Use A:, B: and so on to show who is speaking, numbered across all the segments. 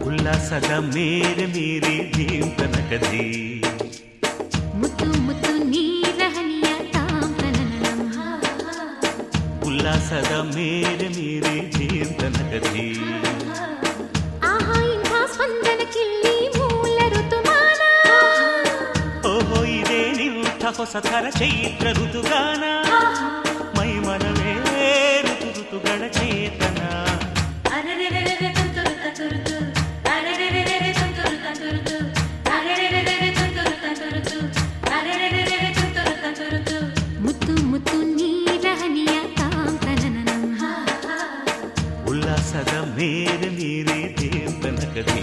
A: ಉಲ್ಲಾಸದ ಮೇರೆ ಮೀರಿ ಜೀವ ತನಕದಿ
B: ಮುತ್ತು ಮುತ್ತು ನೀರ ಹನಿಯ ತಾಂತನನಂ
A: ಉಲ್ಲಾಸದ ಮೇರೆ ಮೀರಿ ಜೀವ ತನಕದಿ
B: ಆಹಾ ಇಂಥ ಸ್ಪಂದನ ಕಿಲ್ಲಿ ಮೂಲ ಋತುಮಾನ
A: ಓಹೋ ಇದೇ ನಿಂಥ ಹೊಸ ಥರ ಚೈತ್ರ ಋತುಗಾನ ಮೈ ಮನವೇ ಋತು ಋತುಗಳ ಚೇತನ
B: ಮುತ್ತು ಮುತ್ತು ನೀರ ಹನಿಯ ತಾಂತನನಂ
A: ಉಲ್ಲಾಸದ ಮೇರೆ ಮೀರಿ ಜೀವ ತನಕದಿ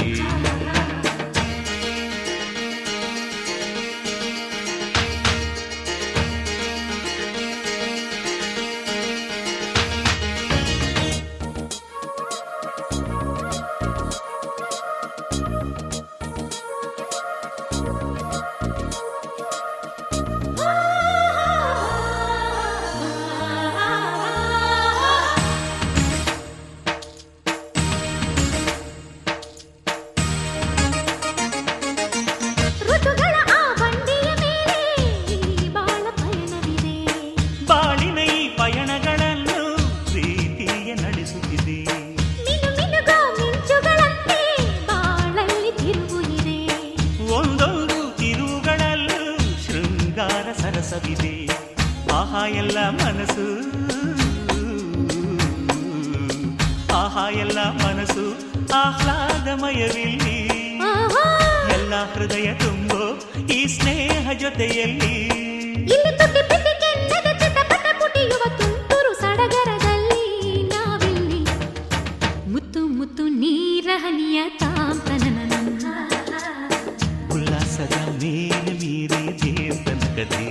B: ಋತುಗಳ ಆ ಬಂಡಿಯ ಮೇಲೆ ಬಾಳ ಪಯಣವಿದೆ
A: ಬಾಳಿನ ಈ ಪಯಣಗಳನ್ನು ಪ್ರೀತಿಯ ನಡೆಸುತ್ತಿದೆ
B: ಮಿನು ಮಿನುಗೋ ಮಿಂಚುಗಳಂತೆ ಬಾಳಲ್ಲಿ ತಿರುವು ಇದೆ
A: ಒಂದೊಂದು ತಿರುವುಗಳಲ್ಲೂ ಶೃಂಗಾರ ಸರಸವಿದೆ ಆಹಾ ಎಲ್ಲ ಮನಸ್ಸು ಆಹಾ ಎಲ್ಲ ಮನಸ್ಸು ಆಹ್ಲಾದಮಯವಿಲ್ಲಿ
B: ಆಹಾ
A: ಎಲ್ಲ ಹೃದಯ ತುಂಬೋ ಈ ಸ್ನೇಹ ಜೊತೆಯಲ್ಲಿ
B: ಇಲ್ಲಿ ತುಟಿ ಪಿಟಿ ಕೆನ್ನದ ಚಿಟಪಟ ಪುಟಿಯುವ ತುಂತುರು ಸಡಗರದಲ್ಲಿ ನಾವಿಲ್ಲಿ ಮುತ್ತು ಮುತ್ತು ನೀರ ಹನಿಯ ತಾಂತನನಂ
A: ಉಲ್ಲಾಸದ ಮೇಲೆ ಮೀರಿ ಜೀವ ತನಕದಿ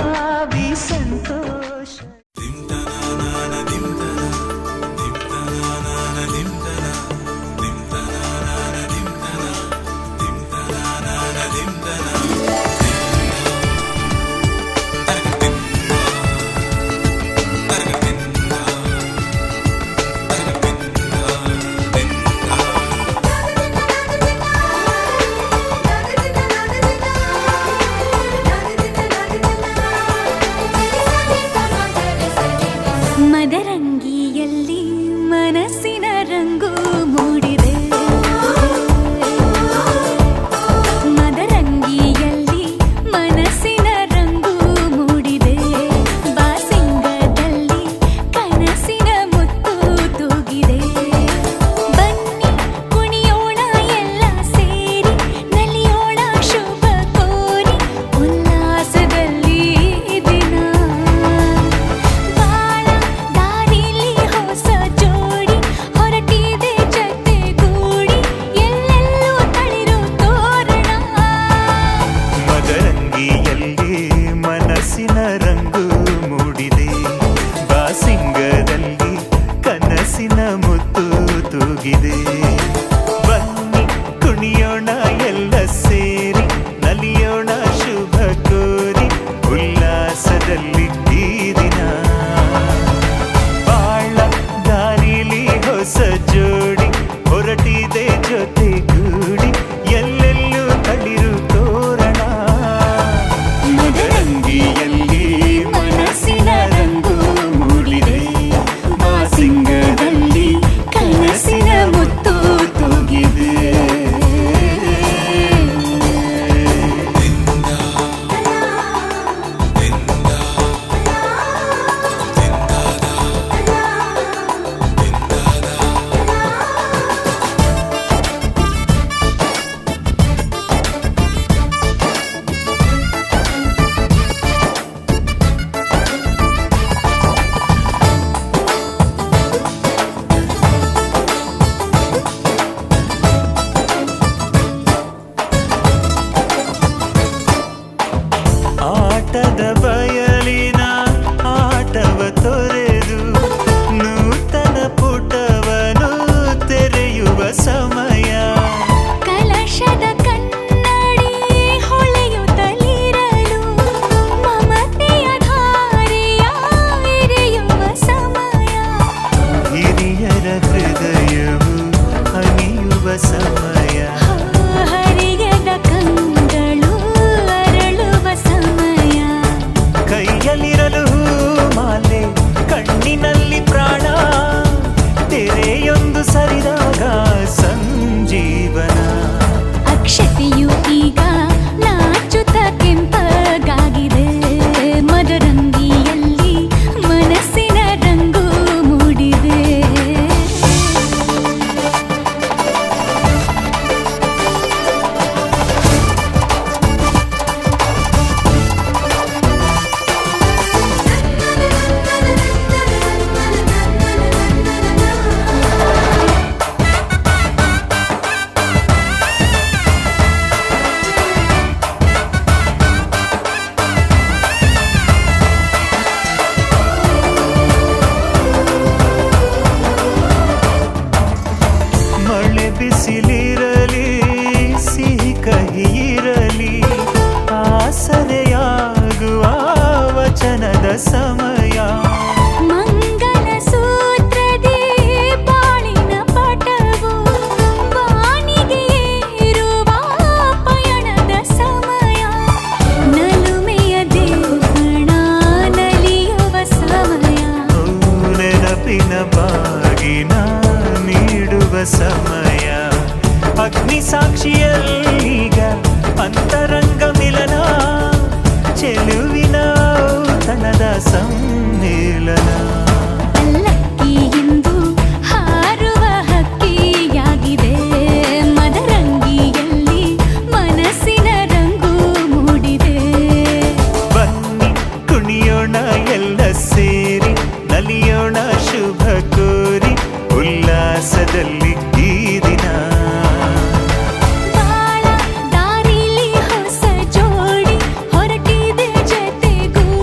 A: ಭಾವಿ ಸಂತೋಷ.
B: ಮದರಂಗಿಯಲ್ಲಿ ಮನಸ್ಸಿನ ರಂಗು ಮೂಡಿದೆ. ಮದರಂಗಿಯಲ್ಲಿ ಮನಸ್ಸಿನ ರಂಗು ಮೂಡಿದೆ. ಬಾಸಿಂಗದಲ್ಲಿ ಕನಸಿನ ಮುತ್ತು ತೂಗಿದೆ. ಬನ್ನಿ ಕುಣಿಯೋಣ ಎಲ್ಲ ಸೇರಿ, ನಲಿಯೋಣ ಶುಭ ಕೋರಿ ಉಲ್ಲಾಸದಲ್ಲಿ ದಿನ. ಬಾಳ ದಾರಿಲಿ ಹೊಸ ಜೋಡಿ ಹೊರಟಿದೆ ಜೊತೆಗೂಡಿ, ಎಲ್ಲೆಲ್ಲೂ ತಳಿರು ತೋರಣ.
A: ಮದರಂಗಿಯಲ್ಲಿ ಮನಸ್ಸಿನ ರಂಗು ಮೂಡಿದೆ. ಬಾಸಿಂಗದಲ್ಲಿ ಕನಸಿನ ಮುತ್ತು ತೂಗಿದೆ. ಬನ್ನಿ ಕುಣಿಯೋಣ ಎಲ್ಲ ಸೇರಿ, ನಲಿಯೋಣ ಶುಭ ಕೋರಿ ಉಲ್ಲಾಸದಲ್ಲಿ ಈ ದಿನ. ಬಾಳ ದಾರಿಲಿ ಹೊಸ ಜೋಡಿ ಹೊರಟಿದೆ ಜೊತೆಗೂಡಿ, ಎಲ್ಲೆಲ್ಲೂ ತಳಿರು ತೋರಣ. ಮದರಂಗಿಯಲ್ಲಿ ಮನಸ್ಸಿನ ರಂಗು ಮೂಡಿದೆ. ಬಾಸಿಂಗದಲ್ಲಿ ಕನಸಿನ ಮುತ್ತು ತೂಗಿದೆ. ಆಟದ ಬಯಲಿನ ಆಟವ ತೊರೆದು ನೂತನ ಪುಟವನು ತೆರೆಯುವ ಸಮಯ.
B: ಕಲಶದ ಕನ್ನಡಿ ಹೊಳೆಯುತ್ತಲಿರಲು, ಮಮತೆಯ ಧಾರೆಯ ಎರೆಯುವ ಸಮಯ.
A: ಹಿರಿಯರ ಹೃದಯವು ಹನಿಯುವ ಸಮಯ.
B: ಹರಿಯದ ಕಂಗಳು ಅರಳುವ ಸಮಯ.
A: ಕೈಯಲ್ಲಿರಲು ಮಾಲೆ, ಕಣ್ಣಿನಲ್ಲಿ ಪ್ರಾಣ. ತೆರೆಯೊಂದು ಸರಿದಾಗ ಸಂಜೀವನ.
B: ಅಕ್ಷತೆಯು ಈಗ ನಾಚುತ್ತ ಕೆಂಪಗಾಗಿದೆ. ಮದರಂಗಿಯಲ್ಲಿ ಮನಸ್ಸಿನ ರಂಗು ಮೂಡಿದೆ.
A: ಮಳೆ ಬಿಸಿಲಿರಲಿ, ಸಿಹಿ ಕಹಿ ಇರಲಿ, ಆಸರೆಯಾಗುವ ವಚನದ ಸಮಯ.
B: ಮಂಗಲ ಸೂತ್ರದಿ ಬಾಳಿನ ಪಟವು, ಬಾನಿಗೆ ಏರುವ ಪಯಣದ ಸಮಯ. ನಲುಮೆಯ ದೇವಣ ನಲಿಯುವ ಸಮಯ.
A: ನೆನಪಿನ ಬಾಗಿನ ನೀಡುವ ಸಮಯ. ಅಗ್ನಿ ಸಾಕ್ಷಿಯಲ್ಲೀಗ ಅಂತರಂಗ ಮಿಲನ. ಚೆಲುವಿನ ಔತಣದ ಸಮ್ಮಿಲನ.
B: ಪಲ್ಲಕ್ಕಿಯಿಂದ ಹಾರುವ ಹಕ್ಕಿಯಾಗಿದೆ. ಮದರಂಗಿಯಲ್ಲಿ ಮನಸ್ಸಿನ ರಂಗು ಮೂಡಿದೆ.
A: ಬನ್ನಿ ಕುಣಿಯೋಣ ಎಲ್ಲ ಸೇರಿ, ನಲಿಯೋಣ ಶುಭ ಕೋರಿ ಉಲ್ಲಾಸದಲ್ಲಿ ಈ ದಿನ.
B: ಬಾಳ ದಾರಿಲಿ ಹೊಸ ಜೋಡಿ ಹೊರಟಿದೆ ಜೊತೆಗೂಡಿ,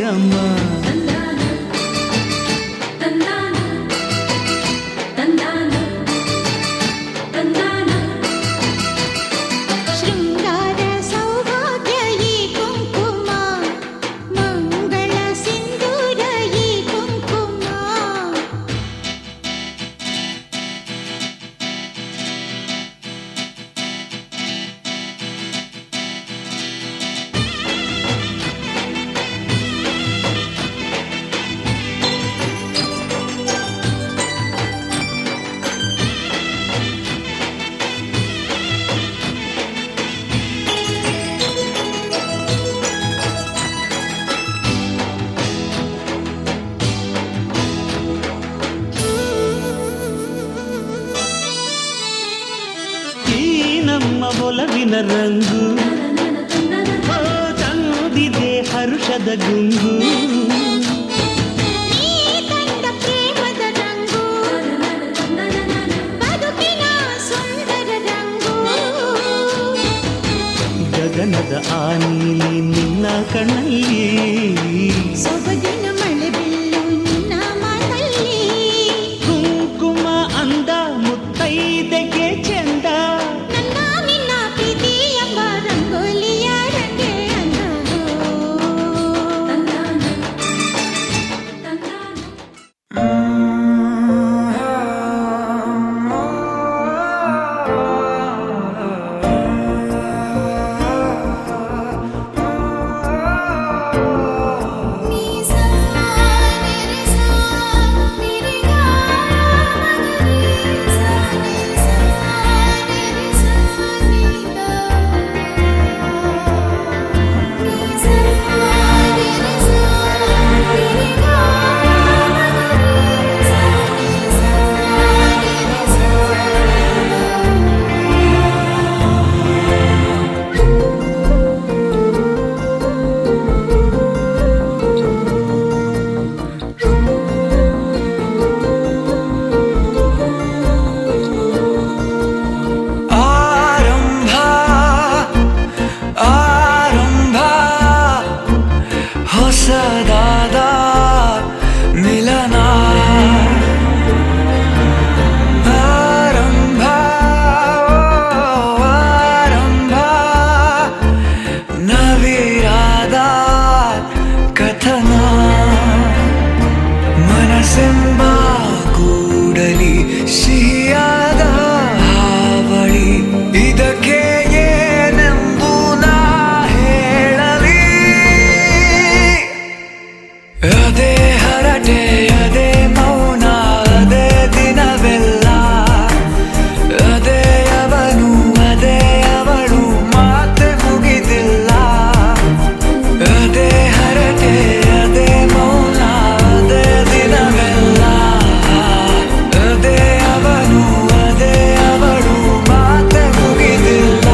A: ಸಿಂಗಮ್ಮ.
B: ಶೃಂಗಾರ ಸೌಭಾಗ್ಯ ಈ ಕುಂಕುಮ, ಮಂಗಳ ಸಿಂಧೂರ ಈ ಕುಂಕುಮ.
A: ಈ ನಮ್ಮ ಒಲವಿನ ರಂಗು ತಂದಿದೆ ಹರುಷದ ಗುಂಗು.
B: ನೀ ಕಂಡ ಪ್ರೇಮದ ರಂಗು, ಬದುಕಿನ ಸುಂದರ ರಂಗು.
A: ಗಗನದ ಆ ನೀಲಿ ನಿನ್ನ ಕಣ್ಣಲ್ಲಿ,
B: ಸೊಬಗಿನ ಮಳೆ ಬಿಲ್ಲು ನಿನ್ನ ಮಾತಲ್ಲಿ.
A: ಕುಂಕುಮ ಅಂದ ಮುತ್ತೈದೆಗೆ ಚೆಂದ.
B: ನನ್ನ ನಿನ್ನ ಪ್ರೀತಿ ಎಂಬ ರಂಗೋಲಿಯ ರಂಗೆ ಅಂದ.
C: ಹೊಸದಾದ ಮಿಲನ ಆರಂಭ ಆರಂಭ ನವಿರಾದ ಕಥನ ಮನಸ್ಸೆಂಬ ಕೂಡಲಿ ಸಿಹಿಯಾದ ಹಾವಳಿ ಇದಕ್ಕೆ ಏನೆಂದು ನಾ ಹೇಳಲಿ ಅದೇ ಹರಟೆ ಅದೇ ಮೌನ ಅದೇ ದಿನವೆಲ್ಲ ಅದೇ ಅವನು ಅದೇ ಅವಳು ಮಾತೆ ಮುಗಿದಿಲ್ಲ ಅದೇ ಹರಟೆ ಅದೇ ಮೌನ ಅದೇ ದಿನವೆಲ್ಲ ಅದೇ ಅವನು ಅದೇ ಅವಳು ಮಾತೆ ಮುಗಿದಿಲ್ಲ.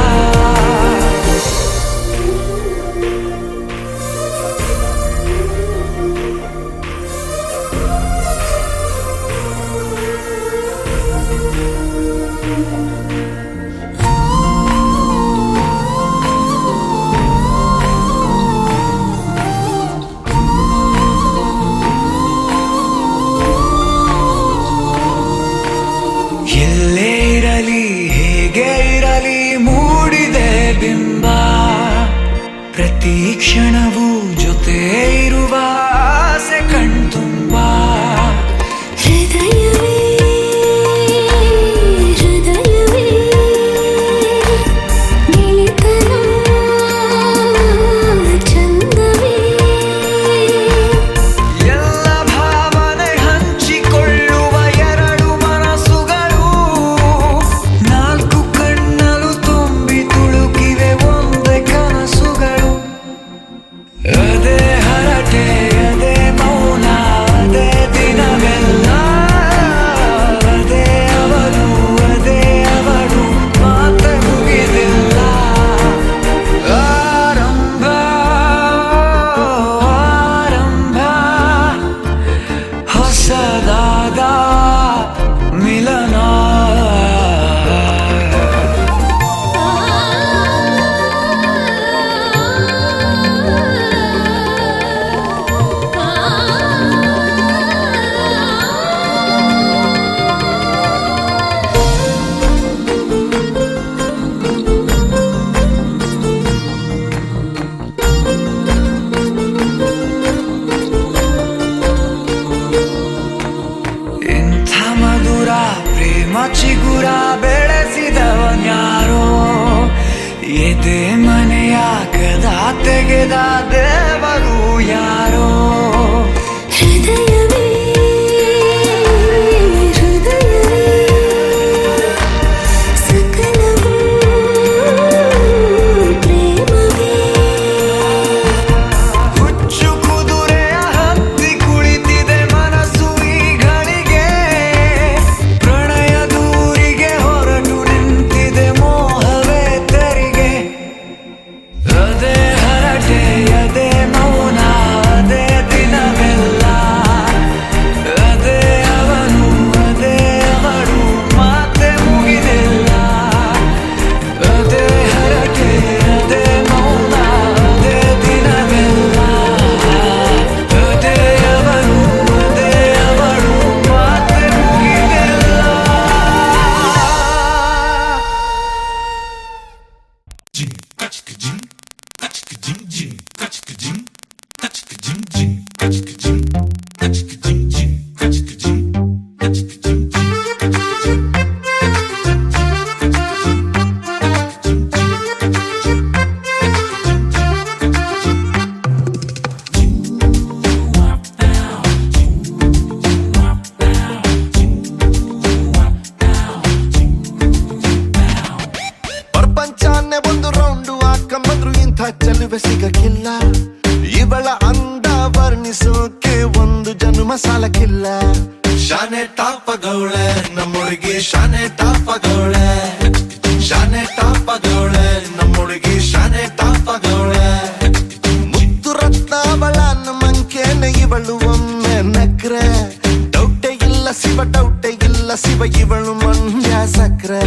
C: ಎಲ್ಲೇ ಇರಲಿ ಹೇಗೆ ಇರಲಿ ಮೂಡಿದೆ ಬಿಂಬ ಪ್ರತಿ ಕ್ಷಣವೂ ಜೊತೆ ಇರುವ ಆಸೆ ಕಣ್ತುಂಬ.
B: ಹೃದಯವೇ ಹೃದಯವೇ ಗೆಳೆತನ ಚಂದವೇ.
C: ಎಲ್ಲ ಭಾವನೆ ಹಂಚಿಕೊಳ್ಳುವ ಎರಡು ಮನಸ್ಸುಗಳು ನಾಲ್ಕು ಕಣ್ಣಲು ತುಂಬಿ ತುಳುಕಿವೆ ಒಂದೇ ಕನಸುಗಳು. ಅದೇ ದೂರ ಬೆಳೆಸಿದವನ್ಯಾರೋ ಎದೆ ಮನೆಯ ಕದ ತೆಗೆದ ದೇವರು ಯಾರೋ
B: ಹೃದಯವೇ ಹೃದಯವೇ ಸಕಲವೂ ಪ್ರೇಮವೇ
C: ಹುಚ್ಚು ಕುದುರೆಯ ಹತ್ತಿ ಕುಳಿತಿದೆ ಮನಸ್ಸು ಈಗಳಿಗೆ ಪ್ರಣಯ ದೂರಿಗೆ ಹೊರಟು ನಿಂತಿದೆ ಮೋಹವೇ ತೆರಿಗೆ ಅದೇ ಹರಟೆ ಅದೇ ಮೌನ ಅದೇ ದಿನವೆಲ್ಲ ಅದೇ ಅವನು ಅದೇ ಅವಳು ಮಾತೆ ಮುಗಿದಿಲ್ಲ ಅದೇ ಹರಟೆ ಅದೇ ಮೌನ ಅದೇ ದಿನವೆಲ್ಲ ಅದೇ ಅವನು ಅದೇ ಅವಳು ಮಾತೆ ಮುಗಿದಿಲ್ಲ
D: ಪ್ರಪಂಚನೇ ಒಂದು ರೌಂಡು ಹಾಕಂಬಂದ್ರು ಇಂಥ ಚೆಲುವೆ ಸಿಗಕ್ಕಿಲ್ಲ ಇವಳ ಅಂದ ವರ್ಣಿಸೋಕೆ ಒಂದು ಜನ್ಮ ಸಾಲಕ್ಕಿಲ್ಲ ಶಾನೆ ಟಾಪಗೌಳೆ ನಮ್ಮೊಳಗೆ ಶಾನೆ ಟಾಪಗೌಳೆ ಶಾನೆ ಟಾಪಗೌಳೆ ನಮ್ಮೊಳಗೆ ಶಾನೆ ಟಾಪಗೌಳೆ ಮುತ್ತು ರತ್ನ ಅವಳ ಮಂಕೇನೆ ಇವಳು ಒಮ್ಮೆ ನಕ್ರೆ ಡೌಟೇ ಇಲ್ಲ ಶಿವ ಡೌಟೇ ಇಲ್ಲ ಶಿವ ಇವಳು ಮಂಡ್ಯ ಸಕ್ರೆ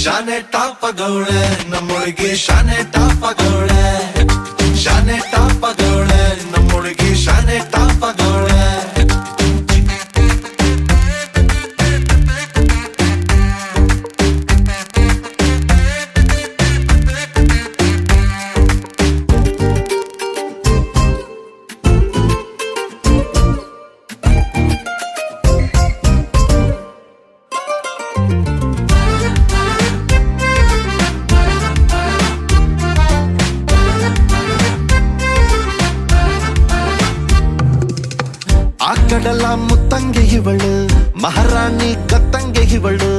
D: ಶಾನೆ ಟಾಪಗೌಳೆ ನಮ್ಮೊಳಗೆ ಶಾನೆ ಟಾಪಗೌಳೆ ಶಾನೆ ಟಾಪಗೌಳೆ ನಮ್ಮೊಳಗೆ ಶಾನೆ ಟಾಪಗೌಳೆ ಆ ಕಡಲ ಮುತ್ತಂಗೆ ಇವಳು ಮಹಾರಾಣಿ ಕತ್ತಂಗೆ ಇವಳು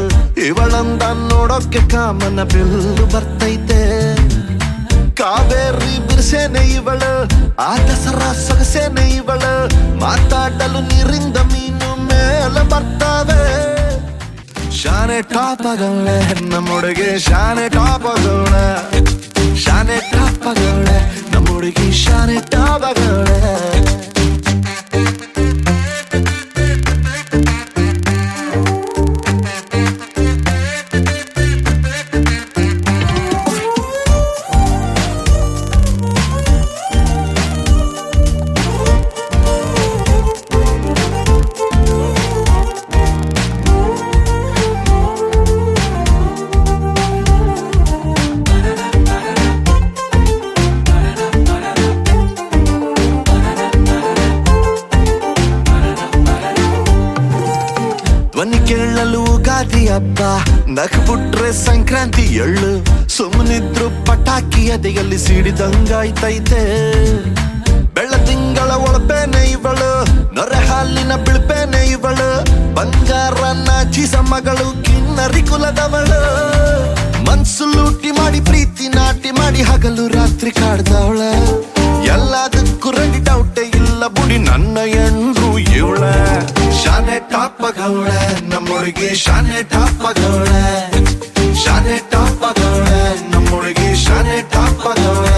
D: ಇವಳಂದ ನೋಡೋಕೆ ಕಾಮನ ಬಿಲ್ಲು ಬರ್ತೈತೆ ಕಾವೇರಿ ಬಿರ್ಸೇನೆ ಇವಳು ಆ ದಸರಾ ಸೊಗಸೇನೆ ಇವಳು ಮಾತಾಡಲು ನೀರಿಂದ ಮೀನು ಮೇಲೆ ಬರ್ತಾವೆ ಶಾನೆ ಟಾಪಗೌಳೆ ನಮ್ಮೊಳಗೆ ಶಾನೆ ಟಾಪಗೌಳೆ ಶಾನೆ ಟಾಪಗೌಳೆ ನಮ್ಮೊಳಗೆ ಶಾನೆ ಟಾಪಗೌಳೆ ಧ್ವನಿ ಕೇಳಲು ಗಾದಿ ಹಬ್ಬ ನಕ್ಬಿಟ್ರೆ ಸಂಕ್ರಾಂತಿ ಎಳ್ಳು ಸುಮ್ಮನಿದ್ರು ಪಟಾಕಿ ಎದೆಯಲ್ಲಿ ಸಿಡಿದಂಗಾಯ್ತೈತೆ ಬೆಳ್ಳ ತಿಂಗಳ ಒಳಪೇನೆ ಇವಳು ನೊರೆ ಹಾಲಿನ ಬಿಳ್ಪೇನೆ ಇವಳು ಬಂಗಾರ ನಾಚಿಸ ಮಗಳು ಕಿನ್ನರಿ ಕುಲದವಳು ಮನ್ಸು ಲೂಟಿ ಮಾಡಿ ಪ್ರೀತಿ ನಾಟಿ ಮಾಡಿ ಹಗಲು ರಾತ್ರಿ ಕಾಡ್ದವಳ ಎಲ್ಲದಕ್ಕೂ ರೆಡಿ ಡೌಟೇ ಇಲ್ಲ ಬುಡಿ ನನ್ನ ಎಂಡ್ರು ಇವಳ ಶಾನೆ ಟಾಪಗೌಳೆ ನಮ್ಮೊಳಗೆ ಶಾನೆ ಟಾಪಗೌಳೆ ಶಾನೆ ಟಾಪಗೌಳೆ ನಮ್ಮೊಳಗೆ ಶಾನೆ ಟಾಪಗೌಳೆ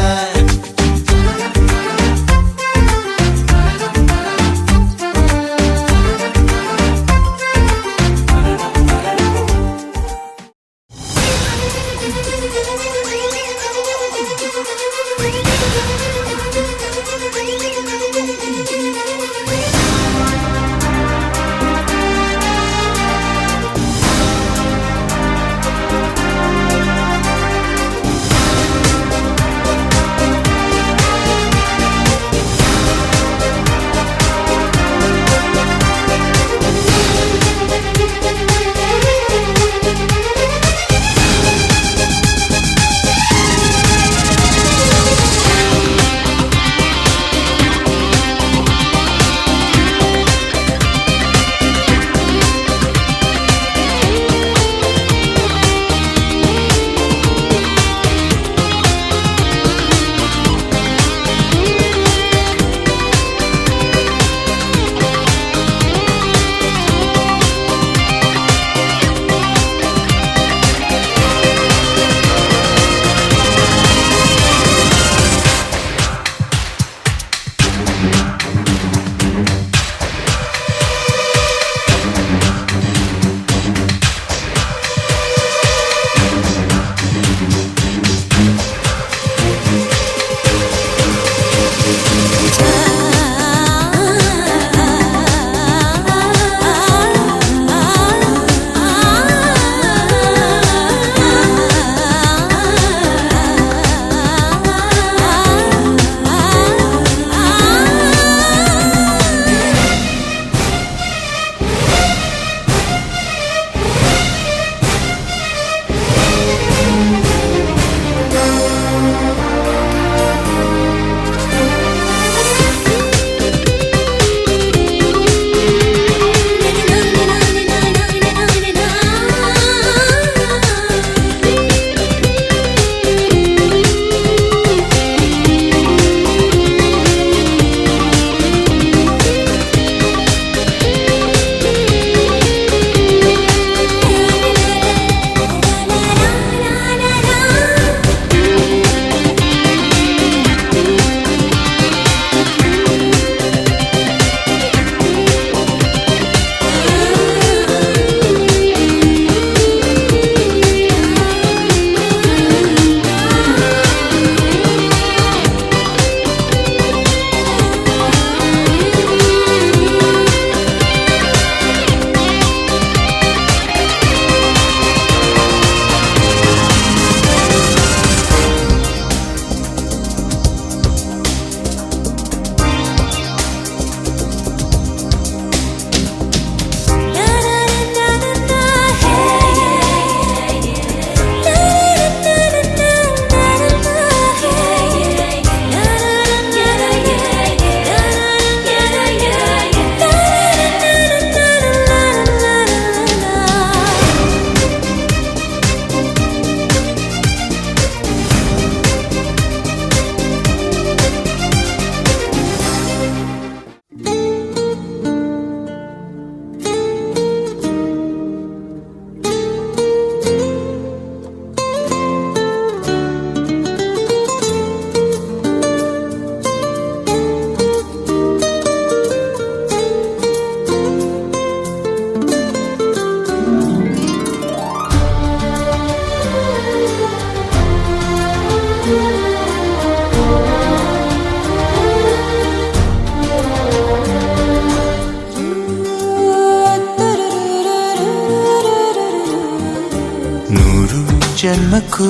C: ಜನ್ಮಕ್ಕೂ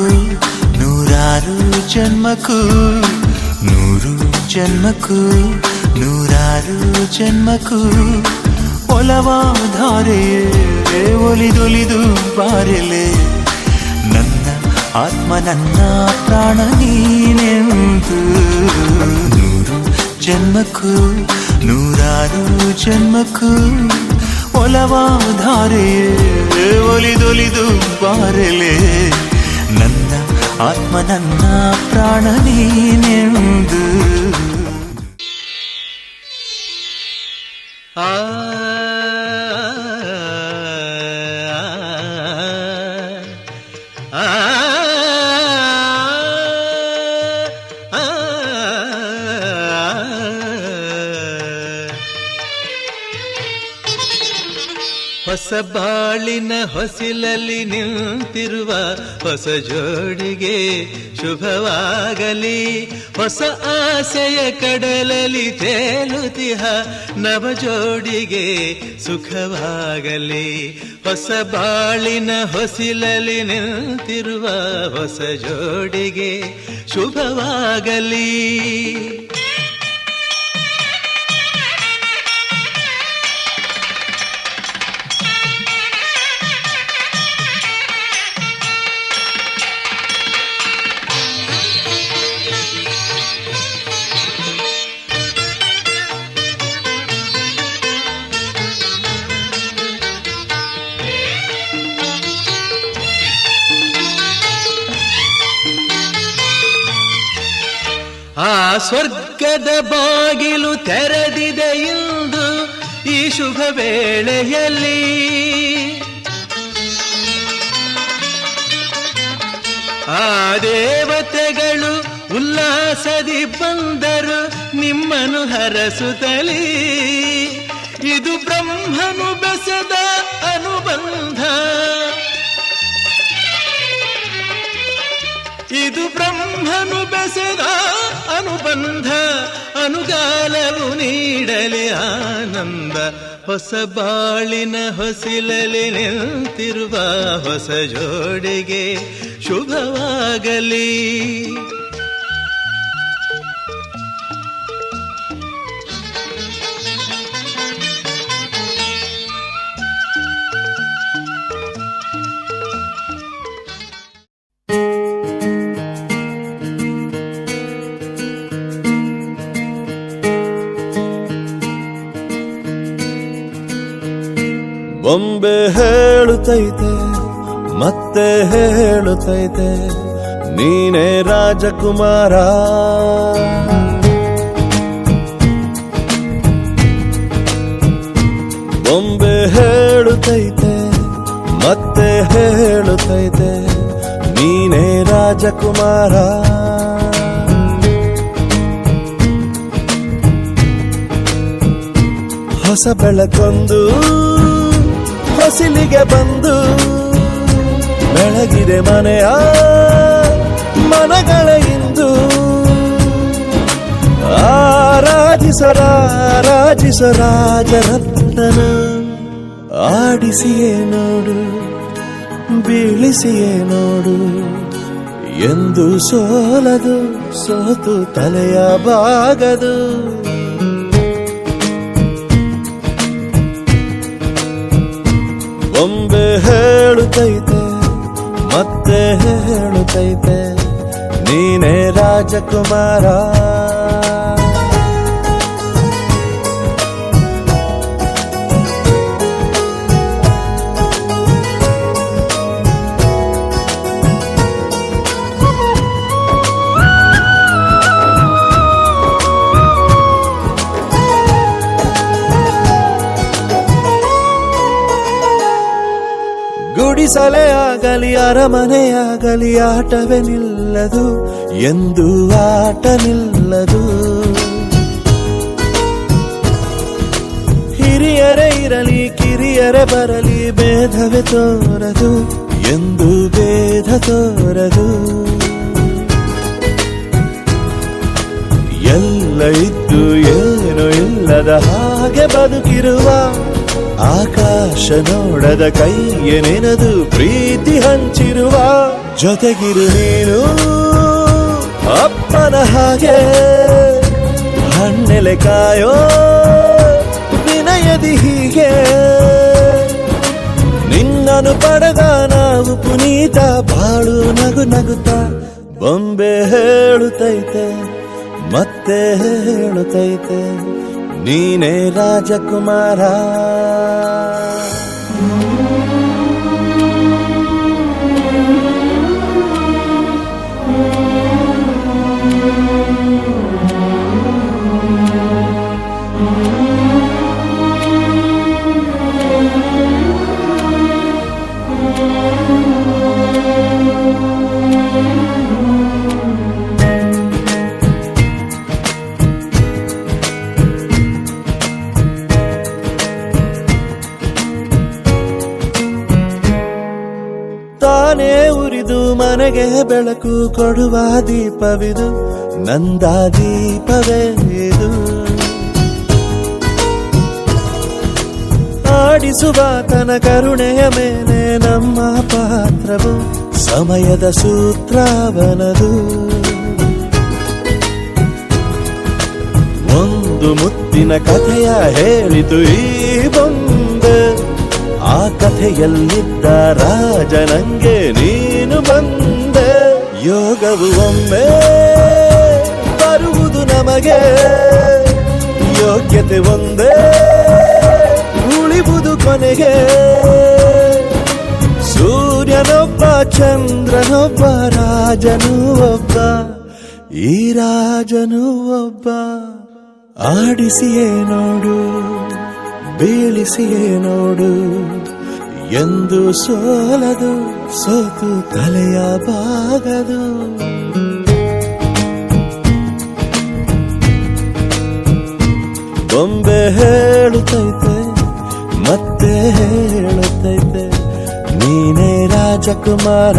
C: ನೂರಾರು ಜನ್ಮಕ್ಕೂ 100 ಜನ್ಮಕ್ಕೂ ನೂರಾರು ಜನ್ಮಕ್ಕೂ ಒಲವಾಧಾರೆಯೇ ಒಲಿದೊಲಿದು ಬಾರೆಲೆ ನನ್ನ ಆತ್ಮ ನನ್ನ ಪ್ರಾಣ ನೀನೆಂದು 100 ಜನ್ಮಕ್ಕೂ ನೂರಾರು ಜನ್ಮಕ್ಕೂ ಒಲವಾಧಾರೆಯೇ ಒಲಿದೊಲಿದು ಬಾರೆಲೆ ನನ್ನ ಆತ್ಮ ನನ್ನ ಪ್ರಾಣ ನೀನೆಂದು
A: ಹೊಸ ಬಾಳಿನ ಹೊಸಿಲಲ್ಲಿ ನಿಂತಿರುವ ಹೊಸ ಜೋಡಿಗೆ ಶುಭವಾಗಲಿ. ಹೊಸ ಆಸೆಯ ಕಡಲಲ್ಲಿ ತೇಲುತಿಹ ನವ ಜೋಡಿಗೆ ಸುಖವಾಗಲಿ. ಹೊಸ ಬಾಳಿನ ಹೊಸಿಲಲ್ಲಿ ನಿಂತಿರುವ ಹೊಸ ಜೋಡಿಗೆ ಶುಭವಾಗಲಿ. ಆ ಸ್ವರ್ಗದ ಬಾಗಿಲು ತೆರೆದಿದೆ ಇಂದು ಈ ಶುಭ ವೇಳೆಯಲ್ಲಿ. ಆ ದೇವತೆಗಳು ಉಲ್ಲಾಸದಿ ಬಂದರು ನಿಮ್ಮನ್ನು ಹರಸುತ್ತಲೇ. ಇದು ಬ್ರಹ್ಮನು ಬೆಸೆದ ಅನುಬಂಧ, ಇದು ಬ್ರಹ್ಮನು ಬೆಸೆದ ಅನುಬಂಧ. ಅನುಗಾಲವು ನೀಡಲಿ ಆನಂದ. ಹೊಸ ಬಾಳಿನ ಹೊಸಿಲಲ್ಲಿ ನಿಂತಿರುವ ಹೊಸ ಜೋಡಿಗೆ ಶುಭವಾಗಲಿ.
E: ಬೊಂಬೆ ಹೇಳುತ್ತೈತೆ ಮತ್ತೆ ಹೇಳುತ್ತೈತೆ ನೀನೇ ರಾಜಕುಮಾರ. ಬೊಂಬೆ ಹೇಳುತ್ತೈತೆ ಮತ್ತೆ ಹೇಳುತ್ತೈತೆ ನೀನೇ ರಾಜಕುಮಾರ. ಹೊಸ ಬೆಳಕೊಂದು ಹೊಸಿಲಿಗೆ ಬಂದು ಬೆಳಗಿದೆ ಮನೆಯ ಮನಗಳ ಇಂದು. ಆರಾಧಿಸ ರಾಜರತ್ನನ ಆಡಿಸಿಯೇ ನೋಡು ಬೀಳಿಸಿಯೇ ನೋಡು ಎಂದು ಸೋಲದು ಸೋತು ತಲೆಯ ಬಾಗದು. ಬೊಂಬೆ ಹೇಳುತ್ತೈತೆ ಮತ್ತೆ ಹೇಳುತ್ತೈತೆ ನೀನೇ ರಾಜಕುಮಾರ. ಗುಡಿಸಲೇ ಆಗಲಿ ಅರಮನೆಯಾಗಲಿ ಆಟವೇ ನಿಲ್ಲದು ಎಂದು ಆಟ ನಿಲ್ಲದು. ಹಿರಿಯರೇ ಇರಲಿ ಕಿರಿಯರೇ ಬರಲಿ ಭೇದವೇ ತೋರದು ಎಂದು ಭೇದ ತೋರದು. ಎಲ್ಲ ಇದ್ದು ಏನು ಇಲ್ಲದ ಹಾಗೆ ಬದುಕಿರುವ ಆಕಾಶ ನೋಡದ ಕೈಯ ನೆನೆದು ಪ್ರೀತಿ ಹಂಚಿರುವ ಜೊತೆಗಿರು ನೀನು ಅಪ್ಪನ ಹಾಗೆ ಹಣ್ಣೆಲೆ ಕಾಯೋ ವಿನಯದಿ ಹೀಗೆ ನಿನ್ನನು ಪಡೆದ ನಾವು ಪುನೀತ ಬಾಳು ನಗು ನಗುತ್ತ ಬೊಂಬೆ ಹೇಳುತ್ತೈತೆ ಮತ್ತೆ ಹೇಳುತ್ತೈತೆ ನೀನೇ ರಾಜಕುಮಾರ. ತಾನೇ ಉರಿದು ಮನೆಗೆ ಬೆಳಕು ಕೊಡುವ ದೀಪವಿದು ನಂದ ದೀಪವೇ ಇದು. ಆಡಿಸುವ ತನ ಕರುಣೆಯ ಮೇಲೆ ನಮ್ಮ ಪಾತ್ರವು ಸಮಯದ ಸೂತ್ರವನದು. ಒಂದು ಮುತ್ತಿನ ಕಥೆಯ ಹೇಳಿತು ಈ ಬೊಂಬೆ, ಆ ಕಥೆಯಲ್ಲಿದ್ದ ರಾಜ ನಂಗೆ ನೀನು ಬಂದೆ. ಯೋಗವು ಒಮ್ಮೆ ಬರುವುದು ನಮಗೆ, ಯೋಗ್ಯತೆ ಒಂದೇ ಉಳಿವುದು ಕೊನೆಗೆ. ಸೂರ್ಯನೊಬ್ಬ ಚಂದ್ರನೊಬ್ಬ ರಾಜನೂ ಒಬ್ಬ, ಈ ರಾಜನೂ ಒಬ್ಬ. ಆಡಿಸಿಯೇ ನೋಡು ಬೀಳಿಸಿಯೇ ನೋಡು, ಎಂದು ಸೋಲದು ಸೋತು ತಲೆಯ ಬಾಗದು. ಬೊಂಬೆ ಹೇಳುತ್ತೈತೆ ಮತ್ತೆ ಹೇಳುತ್ತೈತೆ ನೀನೇ ರಾಜಕುಮಾರ.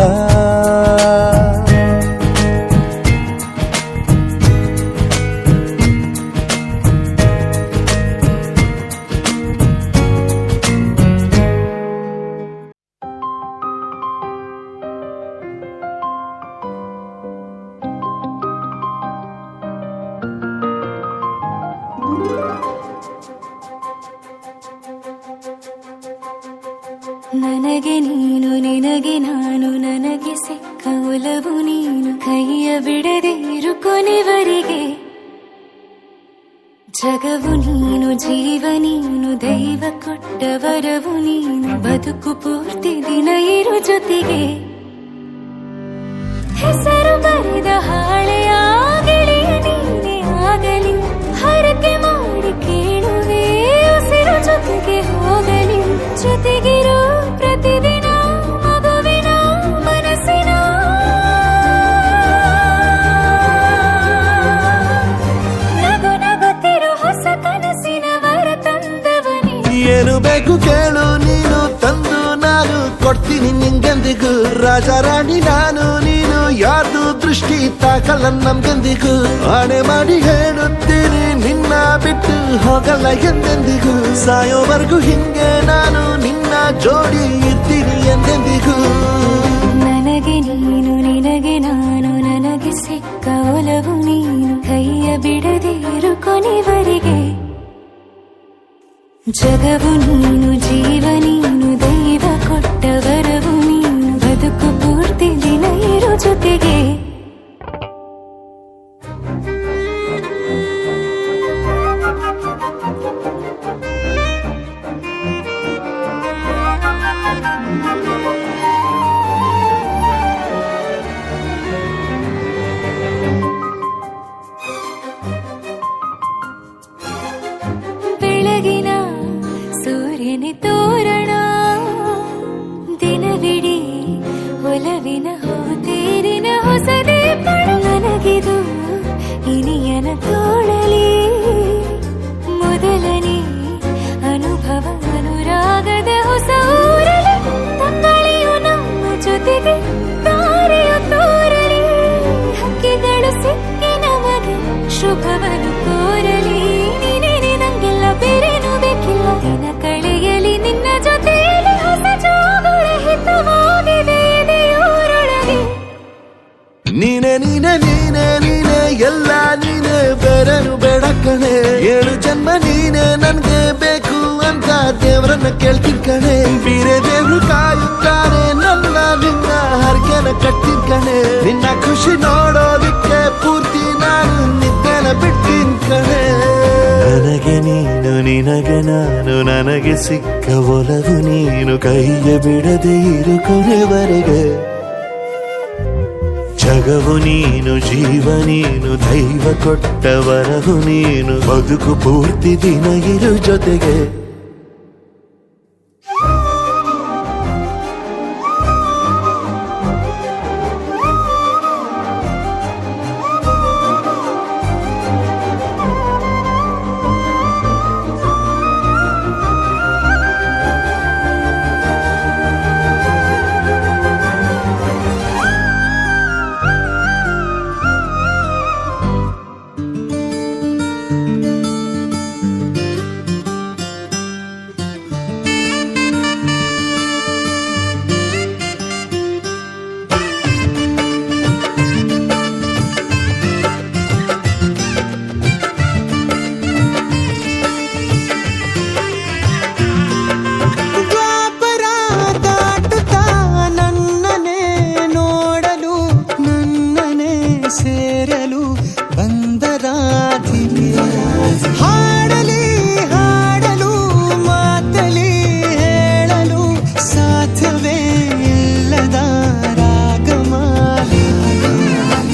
B: ನನಗೆ ನೀನು ನಿನಗೆ ನಾನು, ನನಗೆ ಸಿಕ್ಕ ಒಲವು ನೀನು, ಕೈಯ ಬಿಡದಿರು ಕೊನೆವರೆಗೆ. ಜಗವು ನೀನು ಜೀವ ನೀನು, ದೈವ ಕೊಟ್ಟ ವರವು ನೀನು, ಬದುಕು ಪೂರ್ತಿ ದಿನ ಇರು ಜೊತೆಗೆ. ಹೆಸರು ಬರೆದ ಹಾಳೆಯ ಗೆಳೆಯ ನೀನೇ ಆಗಲಿ, ಹರಕೆ ಮಾಡಿ ಕೇಳುವೆ ಉಸಿರು ಜೊತೆಗೆ ಹೋಗಲಿ. ಜೊತೆಗಿರೋ ಪ್ರತಿದಿನ ಮಗುವಿನ ಮನಸ್ಸಿನ ನಗು ನಗುತ್ತಿರೋ ಹೊಸ ಕನಸಿನ ವರ ತಂದವನೇ.
D: ಏನು ಬೇಕು ಕೇಳು ನೀನು ತಂದು ನಾನು ಕೊಡ್ತೀನಿ ನಿಂಗೆಂದಿಗೂ. ರಾಜ ರಾಣಿ ನಾನು ನೀನು ಯಾರ್ದು ದೃಷ್ಟಿ ತಾಕಲ್ಲ ನಮ್ಗೆಂದಿಗೂ. ಆಣೆ ಮಾಡಿ ಹೇಳುತ್ತೀನಿ ನಿನ್ನ ಬಿಟ್ಟು ಹೋಗಲ್ಲ ಎಂದೆಂದಿಗೂ. ಸಾಯೋವರೆಗೂ ಹಿಂಗೆ ನಾನು ನಿನ್ನ ಜೋಡಿ ಇರ್ತೀನಿ ಎಂದೆಂದಿಗೂ.
B: ನನಗೆ ನೀನು ನಿನಗೆ ನಾನು, ನನಗೆ ಸಿಕ್ಕ ಒಲವು ನೀನು, ಕೈಯ ಬಿಡದಿರು ಕೊನೆವರೆಗೆ. ಜಗವು ನೀನು ಜೀವ ನೀನು, ದೈವ ಕೊಟ್ಟ ವರವು ನೀನು, ಬದುಕು ಪೂರ್ತಿ ದಿನ ಇರು ಜೊತೆಗೆ. ಬೆಳಗಿನ ಸೂರ್ಯನೇ ತೋರಣ, ದಿನವಿಡೀ ಒಲವಿನ ಹೋತೇರಿನ ಹೊಸದೇ ಪಡ. ನನಗಿದು ಇನಿಯನ ತೋಳಲಿ ಮೊದಲನೇ ಅನುಭವ, ಅನುರಾಗದ ಹೊಸ ಊರಲಿ. ತಂಗಳಿಯು ನಮ್ಮ ಜೊತೆಗೆ ತಾರೆಯು ತೋರಲಿ, ಹಕ್ಕಿಗಳು ಸಿಕ್ಕಿ ನಮಗೆ ಶುಭವನ್ನು ಕೋರಲಿ. ನೀನೇನೆ ನಂಗೆಲ್ಲ ಬೇರೇನು ಬೇಕಿಲ್ಲ, ದಿನ ಕಳೆಯಲಿ
D: ಜನ್ಮ ನೀನೆ ನನ್ಗೆ ಬೇಕು ಅಂತ ದೇವರನ್ನ ಕೇಳ್ತೀನಿ ಕಣೆ. ಬೇರೆ ದೇವ್ರು ಕಾಯುತ್ತಾರೆ ನನ್ನ ನಿನ್ನ ಹರಕೆನ ಕಟ್ತೀನಿ ಕಣೆ. ನಿನ್ನ ಖುಷಿ ನೋಡೋದಿಕ್ಕೆ ಪೂರ್ತಿ ನಾನು ನಿದ್ದೆನ ಬಿಡ್ತೀನಿ ಕಣೆ.
C: ನನಗೆ ನೀನು ನಿನಗೆ ನಾನು, ನನಗೆ ಸಿಕ್ಕ ಒಲವು ನೀನು, ಕೈಯ ಬಿಡದೆ ಇರು ಕೊನೆವರೆಗೆ. ಜಗವು ನೀನು, ಜೀವ ನೀನು, ದೈವ ಕೊಟ್ಟ ವರವು ನೀನು, ಬದುಕು ಪೂರ್ತಿ ದಿನ ಇರು ಜೊತೆಗೆ.
F: ಸೇರಲು ಬಂದರಾಧಿಕೆ ಹಾಡಲಿ ಹಾಡಲು ಮಾತಲಿ ಹೇಳಲು ಸಾಧ್ಯವೇ ಇಲ್ಲದ ರಾಗಮಾಲಿ.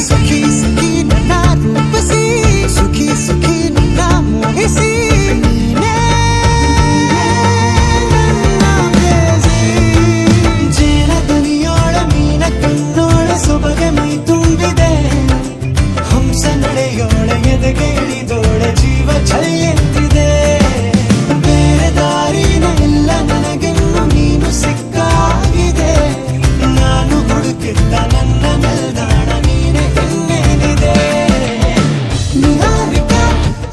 F: ಸುಖಿ ಸುಖಿ ನನ್ನ ರೂಪಿಸಿ, ಸುಖಿ ಸುಖಿ ನನ್ನ ಮೋಹಿಸಿ, ನೀನೇ ನನ್ನ ಪ್ರೇಯಸಿ. ಜೇನ ದನಿಯೋಳ ಮೀನ ಕಣ್ಣೋಳ ಸೊಬಗೆ ಮೈ ತುಂಬಿದೆ, ಹಂಸ ನಡೆಯೋಳ ಎದೆಗೆ ಇಳಿದೋಳ ಜೀವ ಚಲಿಯಂತಿದೆ. ಬೇರೆ ದಾರಿನ ಇಲ್ಲ ನನಗೆನ್ನು ನೀನು ಸಿಕ್ಕಾಗಿದೆ, ನಾನು ಹುಡುಕಿದ್ದ ನನ್ನ ನಿಲ್ದಾಣ ನೀನೆ ಇನ್ನೇನಿದೆ. ನಿಹಾರಿಕಾ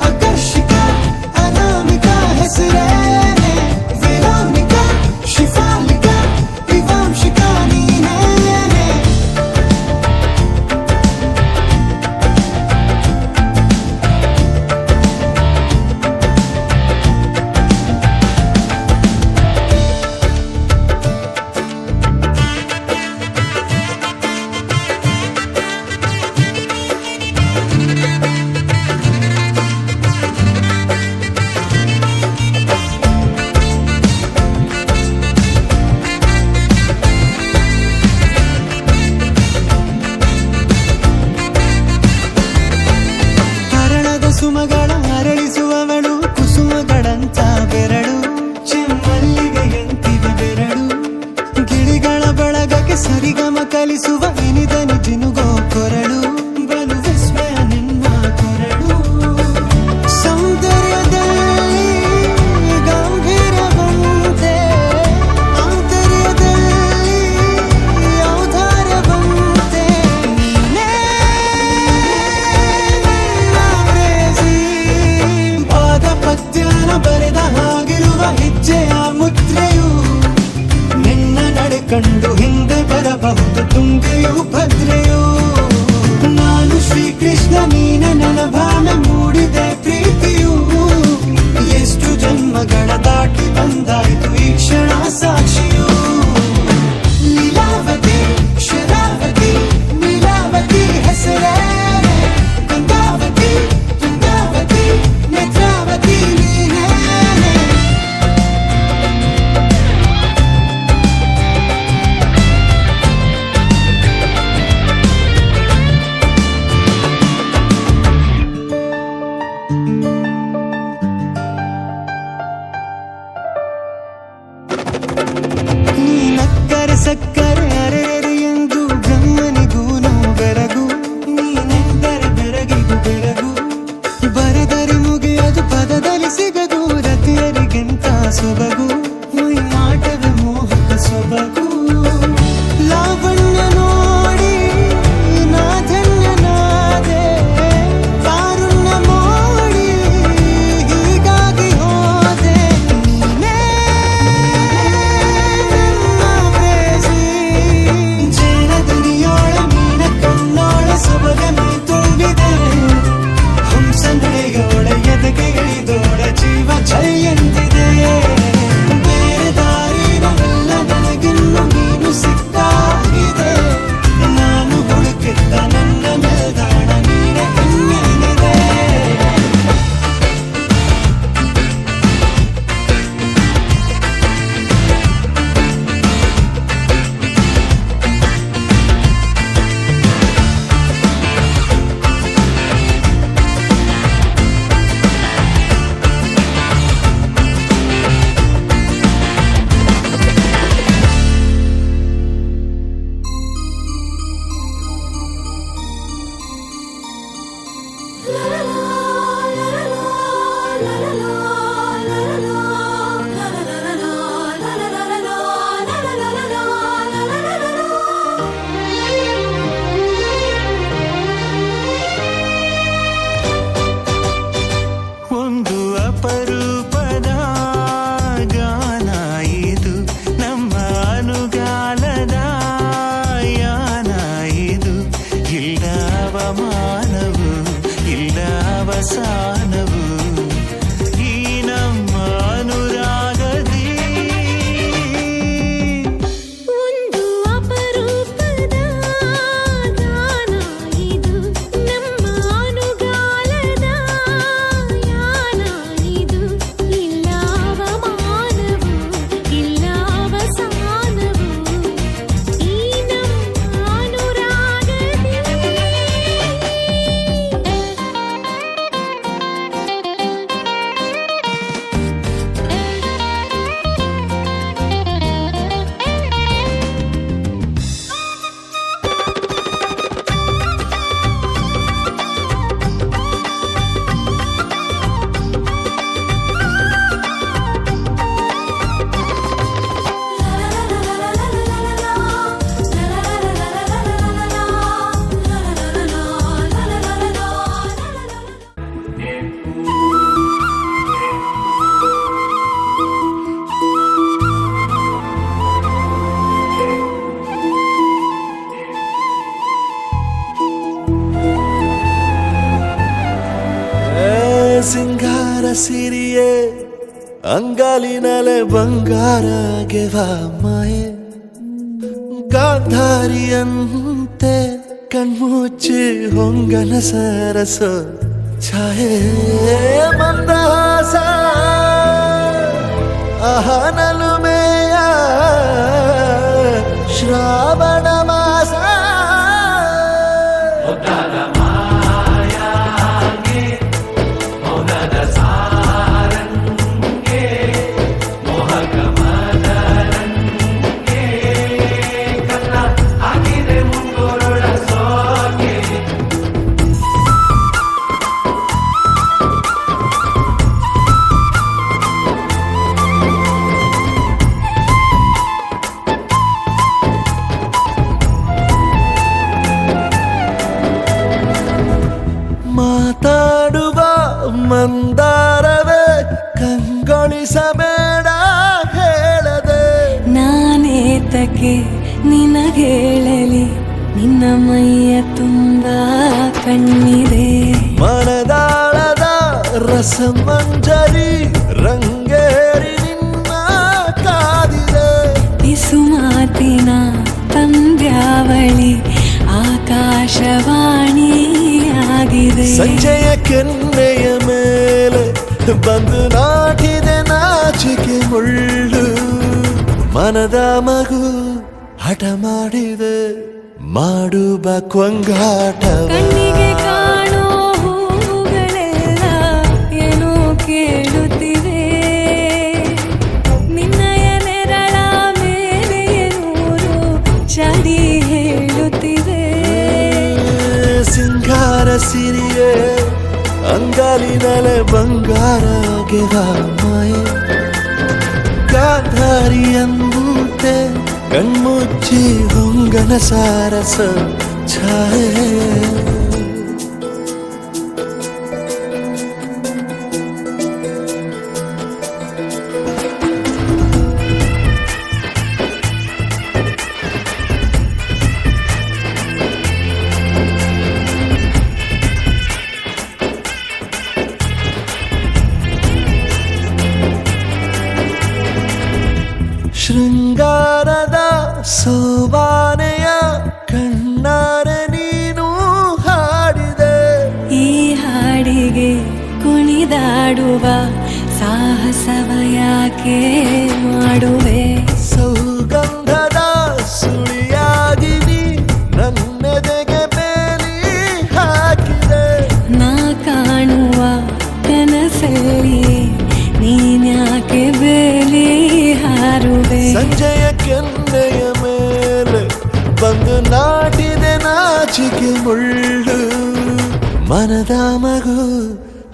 F: ಆಕರ್ಷಿಕಾ ಅನಾಮಿಕಾ ಹೆಸರೇನೆ, ವೆರೋನಿಕಾ ಶಿಫಾಲಿಕಾ ವಿವಾಂಶಿಕಾ ನೀನೇನೆ. ಹರಳದ ಸುಮಗಳ ಅರಳಿಸುವವಳು, ಕುಸುಮಗಳಂತ ಬೆರಳು, ಚೆಮ್ಮಲ್ಲಿಗೆಯಂತಿವೆ ಬೆರಳು. ಗಿಳಿಗಳ ಬಳಗಕ್ಕೆ ಸರಿಗಮ ಕಲಿಸುವ ಇನಿದನಿ ಜಿನುಗೋ ಕೊರಳು, ಬಲು ವಿಸ್ಮಯ ನಿನ್ನ ಕೊರಳು. ಸೌಂದರ್ಯದಲ್ಲಿ ಗಂಭೀರವಂತೆ, ಆಂತರ್ಯದಲ್ಲಿ ಔದಾರ್ಯವಂತೆ, ನೀನೇ ಪಾದ ಪದ್ಯನ ಬರೆದ ಹಾಗಿರುವ ಹೆಜ್ಜೆಯ ಮುದ್ರೆಯು, ನಿನ್ನ ನಡೆ ಕಂಡು ಹಿಂದೆ ಬರಬಹುದು ತುಂಗೆಯು ಭದ್ರೆಯು. ನಾನು ಶ್ರೀಕೃಷ್ಣ ನೀನೆ ನನ್ನ ಭಾನ ಮೂಡಿದೆ ಪ್ರೀತಿಯು, ಎಷ್ಟು ಜನ್ಮಗಳ ದಾಟಿ ಬಂದಾಯಿತು ಈ ಕ್ಷಣ ಸಾಕ್ಷಿಯು. ಲೀಲಾವತಿ ಶರಾವತಿ ನೀಲಾವತಿ ಹೆಸರೇನೆ, ಗಂಗಾವತಿ ತುಂಗಾವತಿ ನೇತ್ರಾವತಿ ನೀನೇನೆ. ನೀ ನಕ್ಕರೆ ಸಕ್ಕರೆ ಅರೆರೆ ಎಂದು ಬ್ರಹ್ಮನಿಗೂ ಬೆರಗು, ನೀನೆಂದರೆ ಬೆರಗಿಗೂ ಬೆರಗು. ಬರೆದರೆ ಮುಗಿಯದು ಪದದಲ್ಲಿ ಸಿಗದು, ರತಿಯರಿಗಿಂತ ಸೊಬಗು, ಮೈ ಆಟವೇ ಮೋಹಕ ಸೊಬಗು. ಲಾವಣ್ಯ ನೋಡಿ ನಾ ಧನ್ಯನಾದೆ, ಕಾರುಣ್ಯ ಮೋಡಿ ಹೀಗಾಗಿ ಹೋದೆ. ನೀನೇ ನನ್ನ ಪ್ರೇಯಸಿ, ಜೇನ ದನಿಯೋಳ ಮೀನ ಕಣ್ಣೋಳ ಸೊಬಗೆ ಮೈ ತುಂಬಿದೆ, ಹಂಸ ನಡೆಯೋಳ ಎದೆಗೆ ಇಳಿದೋಳ
E: ಸಿರಿಯೇ ಅಂಗಾಲಿನಲೆ ಬಂಗಾರ ಗೆವಾ ಮಾಯೆ ಗಾಂಧಾರಿಯಂತೆ ಕಣ್ಮುಚ್ಚಿ ಹೊಂಗನ ಸರಸ ಛಾಯೆ ಮಂದಹಾಸ ಅಹನಲುಮೆಯ ಶ್ರಾವಣ ಮಾಸ ಮಾತಾಡುವ ಮಂದಾರವೇ ಕಂಗೊಳಿಸಬೇಡ ಹೇಳದೆ
B: ನಾನೇತಕ್ಕೆ ನಿನಗೇಳಲಿ ನಿನ್ನ ಮೈಯ ತುಂಬ ಕಣ್ಣಿದೆ
E: ಮನದಾಳದ ರಸಮಂಜರಿ ರಂಗೇರಿ ನಿನ್ನ ಕಾದಿದೆ
B: ಬಿಸು ಮಾತಿನ ಪಂದ್ಯಾವಳಿ ಆಕಾಶವಾಣಿಯಾಗಿದೆ
E: ಸಂಜೆಯ ಕೆನ್ನೆಯ ಮೇಲೆ ಬಂದು ನಾಟಿದೆ ನಾಚಿಕೆ ಮುಳ್ಳು ಮನದ ಮಗು ಹಠ ಮಾಡಿದೆ ಮಾಡುವ ಕೊಂಗಾಟವ
B: ಕಣ್ಣಿಗೆ ಕಾಣೋ ಹೂವುಗಳೆಲ್ಲ ಏನೋ ಕೇಳುತ್ತಿವೆ ನಿನ್ನಯ ನೆರಳ ಮೇಲೆ ನೂರು ಚಡಿ ಹೇಳುತ್ತಿವೆ
E: ಸಿಂಗಾರ ಸಿರಿಯೇ ಅಂಗಾಲಿನಲೆ ಬಂಗಾರ ಗೆವಾ ಮಾಯೆ ಗಾಂಧಾರಿಯಂತೆ ಕಣ್ಮುಚ್ಚಿ ಹೊಂಗನ ಸಾರಸ ಛಾಯೆ ಶೃಂಗಾರದ ಸೋಬಾನೆಯ ಕಣ್ಣಾರೆ ನೀನು ಹಾಡಿದೆ
B: ಈ ಹಾಡಿಗೆ ಕುಣಿದಾಡುವ ಸಾಹಸವ ಯಾಕೆ ಮಾಡುವೆ
E: ಸೌಗಂಧದ ಸುಳಿಯಾಗಿ ನೀ ನನ್ನೆದೆಗೆ ಬೇಲಿ ಹಾಕಿದೆ
B: ನಾ ಕಾಣುವ ಕನಸಲ್ಲಿ ನೀನ್ಯಾಕೆ ಬೇಲಿ ಹಾರುವೆ
E: ಸಂಜೆಯ ಕೆನ್ನೆಯ ಮೇಲೆ ಬಂದು ನಾಟಿದೆ ನಾಚಿಕೆ ಮುಳ್ಳು ಮನದ ಮಗು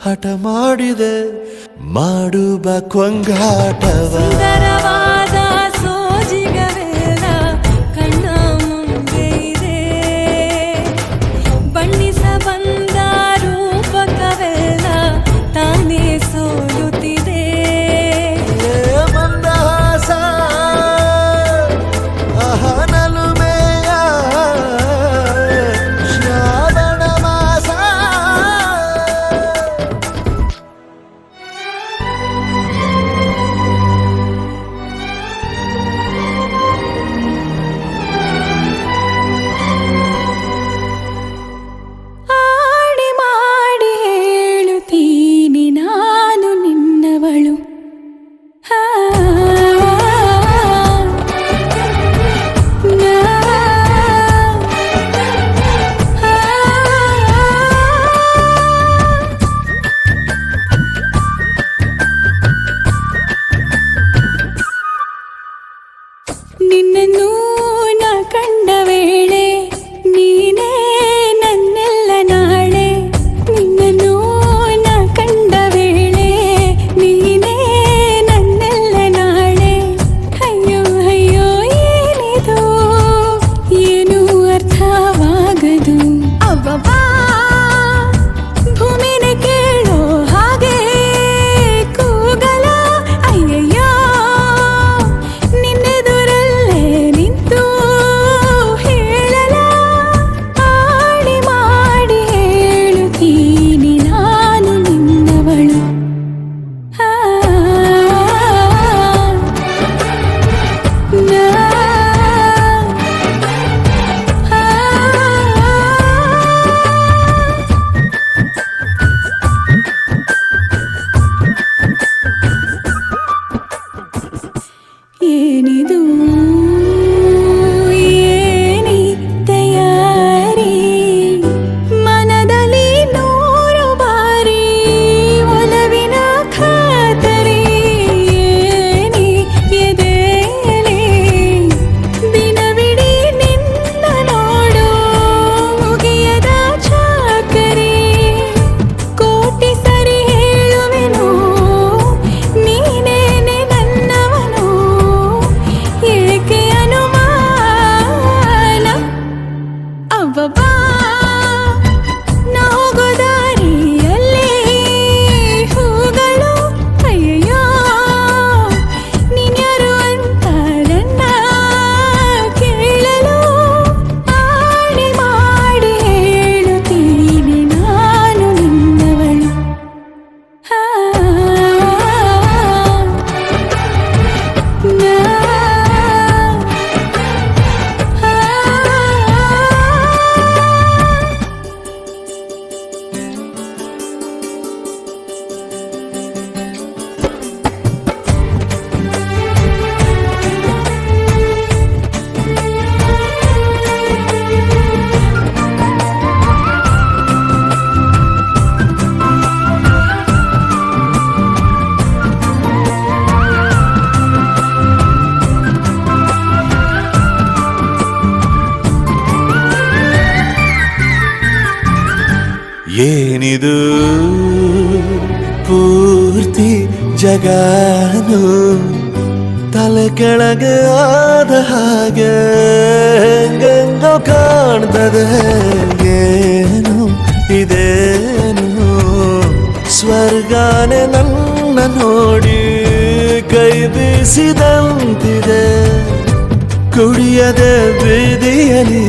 E: ಹಠ ಮಾಡಿದೆ ಮಾಡುವ ಕೊಂಗಾಟವ
B: ಸುಂದರವಾದ ಸೋಜಿಗವೆಲ್ಲ ಕಣ್ಣ ಮುಂದೆ ಇದೆ ಬಣ್ಣಿಸ ಬಂದ ರೂಪಕವೆಲ್ಲ ತಾನೇ ಸೋಲುತ್ತಿದೆ
E: ಮಂದಹಾಸ ಅಹನಲುಮೆಯ ಶ್ರಾವಣ ಮಾಸ
B: ಆಡಿ ಮಾಡಿ ಹೇಳುತ್ತೀನಿ ನಾನು ನಿನ್ನವಳು ಆ, ನಿನ್ನನ್ನು ನಾ ಕಂಡ ವೇಳೆ ನೀನೇ ನನ್ನೆಲ್ಲ ನಾಳೆ ನಿನ್ನನ್ನು ನಾ ಕಂಡ ವೇಳೆ ನೀನೇ ನನ್ನೆಲ್ಲ ನಾಳೆ ಅಯ್ಯೋ ಅಯ್ಯೋ ಏನಿದು ಏನು ಅರ್ಥವಾಗದು ಅಬ್ಬಬ್ಬಾ ಭೂಮಿನೇ ಕೇಳೋ ಹಾಗೆ ಕೂಗಲ ಅಯ್ಯಯ್ಯೋ ನಿನ್ನೆದುರಲ್ಲೇ ನೀ ಏನಿದು ಏನಿ ತಯಾರಿ ಮನದಲ್ಲಿ ನೂರು ಬಾರಿ ಒಲವಿನ ಖಾತರಿ ಏನಿ ಎದೆಯಲ್ಲಿ ದಿನವಿಡೀ ನಿನ್ನ ನೋಡು ಮುಗಿಯದ ಚಾಕರಿ ಕೋಟಿ ಸರಿ ಹೇಳುವೆನು ನೀನೇನೆ ನನ್ನವನು ಏಕೆ ಅನುಮಾನ ಅವ್ವಬ್ಬಾ ನಾ ಹೋಗೋ ದಾರಿಯಲ್ಲಿ ಹೂಗಳು ಅಯ್ಯಯ್ಯೋ ನೀನ್ಯಾರು ಅಂತ ನನ್ನ ಕೇಳಲು ಆಣೆ ಮಾಡಿ ಹೇಳುತ್ತೀನಿ ನಾನು ನಿನ್ನವಳು ಆ, ನಾ, ಆ.
E: ಏನಿದು ಪೂರ್ತಿ ಜಗಾನು ತಲೆ ಕೆಳಗೆ ಆದ ಹಾಗೆ ಹೆಂಗೆಂಗೋ ಕಾಣ್ತದೆ ಏನು ಇದೇನು ಸ್ವರ್ಗಾನೆ ನನ್ನ ನೋಡಿ ಕೈ ಬೀಸಿದಂತಿದೆ ಕುಡಿಯದೆ ಬೀದಿಯಲ್ಲಿ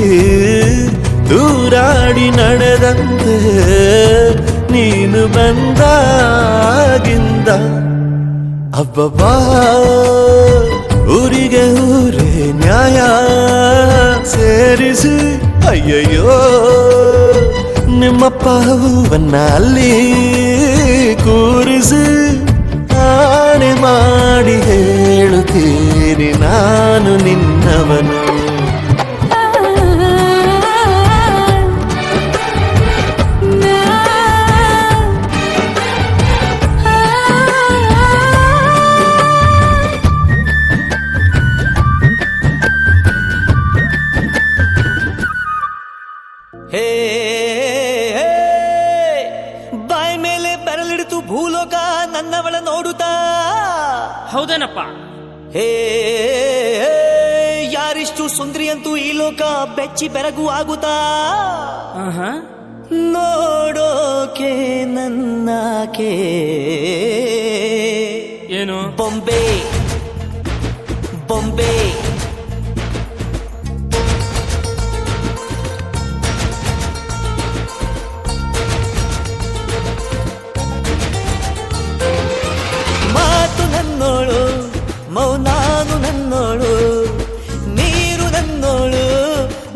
E: ದೂರಾಡಿ ನಡೆದಂತೆ ನೀನು ಬಂದಾಗಿಂದ ಅಬ್ಬಬ್ಬಾ ಊರಿಗೆ ಊರೇ ನ್ಯಾಯ ಸೇರಿಸಿ ಅಯ್ಯಯ್ಯೋ ನಿಮ್ಮಪ್ಪ ಹೂವನ್ನ ಅಲ್ಲಿ ಕೂರಿಸಿ ಆಣೆ ಮಾಡಿ ಹೇಳುತ್ತೀನಿ ನಾನು ನಿನ್ನವನು
A: ಹೇ ಬಾಯ್ ಮೇಲೆ ಬೆರಳಿಡಿತು ಭೂಲೋಕ ನನ್ನವಳ ನೋಡುತ್ತಾ.
G: ಹೌದೇನಪ್ಪ.
A: ಹೇ ಯಾರಿಷ್ಟು ಸುಂದರಿ ಅಂತೂ ಈ ಲೋಕ ಬೆಚ್ಚಿ ಬೆರಗು ಆಗುತ್ತಾ. ನೋಡೋಕೆ ನನ್ನಕೆ
G: ಏನು
A: ಬೊಂಬೆ ಬೊಂಬೆ ಮಾತು ನನ್ನೋಳು ಮೌನಾನು ನನ್ನೋಳು ನೀರು ನನ್ನೋಳು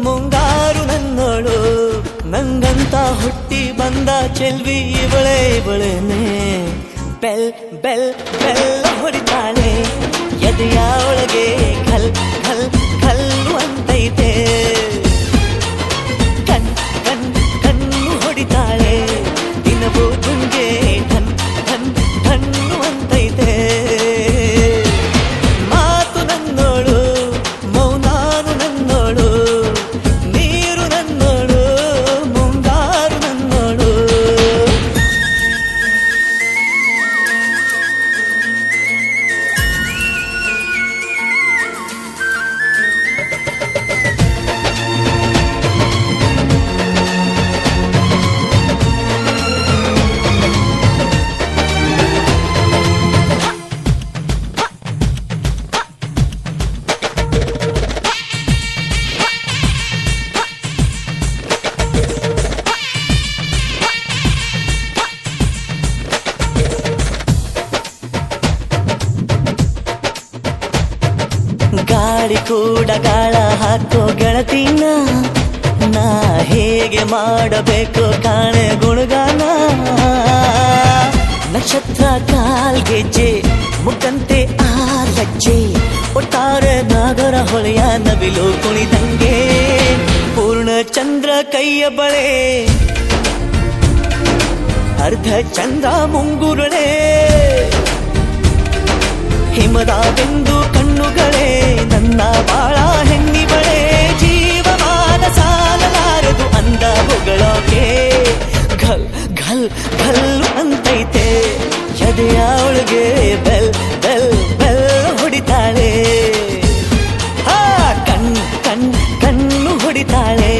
A: ಮುಂಗಾರು ನನ್ನೋಳು ನಂಗಂತ ಹುಟ್ಟಿ ಬಂದ ಚೆಲ್ವಿ ಇವಳೇನೆ ಬೆಲ್ ಬೆಲ್ ಬೆಲ್ಲ ಹೊಡಿತಾಳೆ ಎದೆಯ ಒಳಗೆ ಖಲ್ ಖಲ್ ಖಲ್ಲು ಅಂತೈತೆ ಕಣ್ ಕಣ್ ಕಣ್ಣು ಹೊಡಿತಾಳೆ ದಿನವೂ ತುಂಗೆ ಠನ್ ಠನ್ ಠಣ್ಣು ಅಂತೈತೆ ಮಾತು ನನ್ನೋಳು ಮೌನಾನು ನನ್ನೋಳು ನೀರು ನನ್ನೋಳು ಮುಂಗಾರು ನನ್ನೋಳು. ಗಾಳಿ ಕೂಡ ಗಾಳ ಹಾಕೋ ಗೆಳತಿನ ನಾ ಹೇಗೆ ಮಾಡಬೇಕು ಕಾಣೆ ಗುಣಗಾನ. ನಕ್ಷತ್ರ ಕಾಲ್ಗೆಜ್ಜೆ ಮುಖಂತೆ ಆ ಲಜ್ಜೆ
H: ಒಟ್ಟಾರೆ ನಾಗರ ಹೊಳೆಯ ನವಿಲು ಕುಣಿದಂಗೆ ಪೂರ್ಣ ಚಂದ್ರ ಕೈಯ ಬಳೆ ಅರ್ಧ ಚಂದ್ರ ಮುಂಗುರುಳೆ ಹಿಮದ ಬೆಂದು ಕಣ್ಣುಗಳೇ ನನ್ನ ಬಾಳ ಹೆಣ್ಣಿ ಬಳೆ ಜೀವಮಾನ ಸಾಲಲಾರದು ಅಂದ ಹೊಗಳೋಕೆ ಘಲ್ ಘಲ್ ಘಲ್ ಅಂತೈತೆ ಎದೆಯ ಒಳಗೆ ಬೆಲ್ ಬೆಲ್ ಬೆಲ್ ಹೊಡಿತಾಳೆ ಹಾ ಕಣ್ಣು ಹೊಡಿತಾಳೆ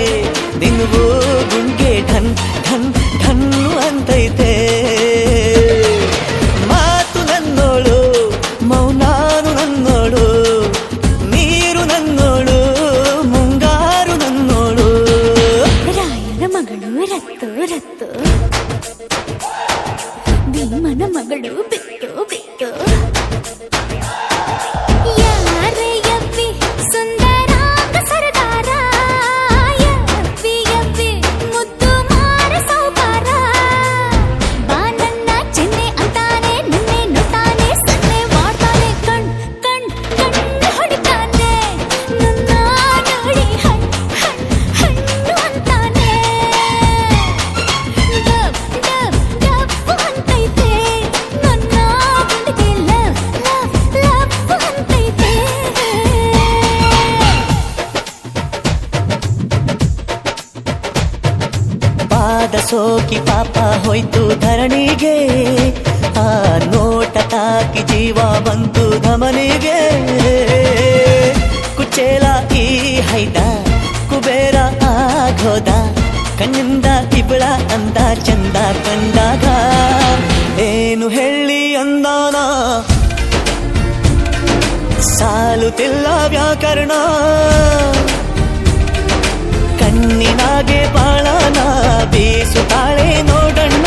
H: ನಿನ್ಗೂ ಗುಂಗೆ ಢನ್ ಢನ್ ಢನ್ನು ಅಂತೈತೆ ಮಾತು ನನ್ನೋಳು ಮೌನಾನು ನನ್ನೋಳು ನೀರು ನನ್ನೋಳು ಮುಂಗಾರು ನನ್ನೋಳು
B: ರಾಯನ ಮಗಳು ರತ್ತು ರತ್ತು ಭೀಮನ ಮಗಳು ಬಿಟ್ಟು ಬಿಟ್ಟು ಯಾರೇ ಯಪ್ಪಿ ಸುಂದರಾಂಗ ಸರದಾರ ಯಪ್ಪಿ ಯಪ್ಪಿ ಮುದ್ದು ಮಾರ ಸೌಕಾರ ಬಾ ನನ್ನ ಚೆನ್ನೆ ಅಂತಾನೆ ನಿನ್ನೆ ನೋಡ್ತಾನೆ ಸನ್ನೆ ಮಾಡ್ತಾನೆ ಕಣ್ಣು ಹೊಡಿತಾನೆ ನನ್ನ ನೋಡಿ ಹಣ್ಣು ಅಂತಾನೆ ಡಬ್ ಡಬ್ ಡಬ್ ಅಂತೈತೆ ನನ್ನ ಗುಂಡಿಗೆ ಲವ್ ಲವ್ ಲವ್ ಅಂತೈತೆ
H: ಪಾದ ಸೋಕಿ ಪಾಪ ಹೋಯ್ತು ಧರಣಿಗೆ ಆ ನೋಟ ತಾಕಿ ಜೀವ ಬಂತು ಧಮನಿಗೆ ಕುಚೇಲ ಈ ಹೈದ ಕುಬೇರ ಆಗೋದ ಕಣ್ಣಿಂದ ಇಬಳ ಅಂದ ಚಂದ ಕಂಡಾಗ ಏನು ಹೇಳಿ ಅಂದಾನ ಸಾಲುತ್ತಿಲ್ಲ ವ್ಯಾಕರಣ ಕಣ್ಣಿನಾಗೆ ಬಾಳನ ಬೀಸುತ್ತಾಳೆ ನೋಡಣ್ಣ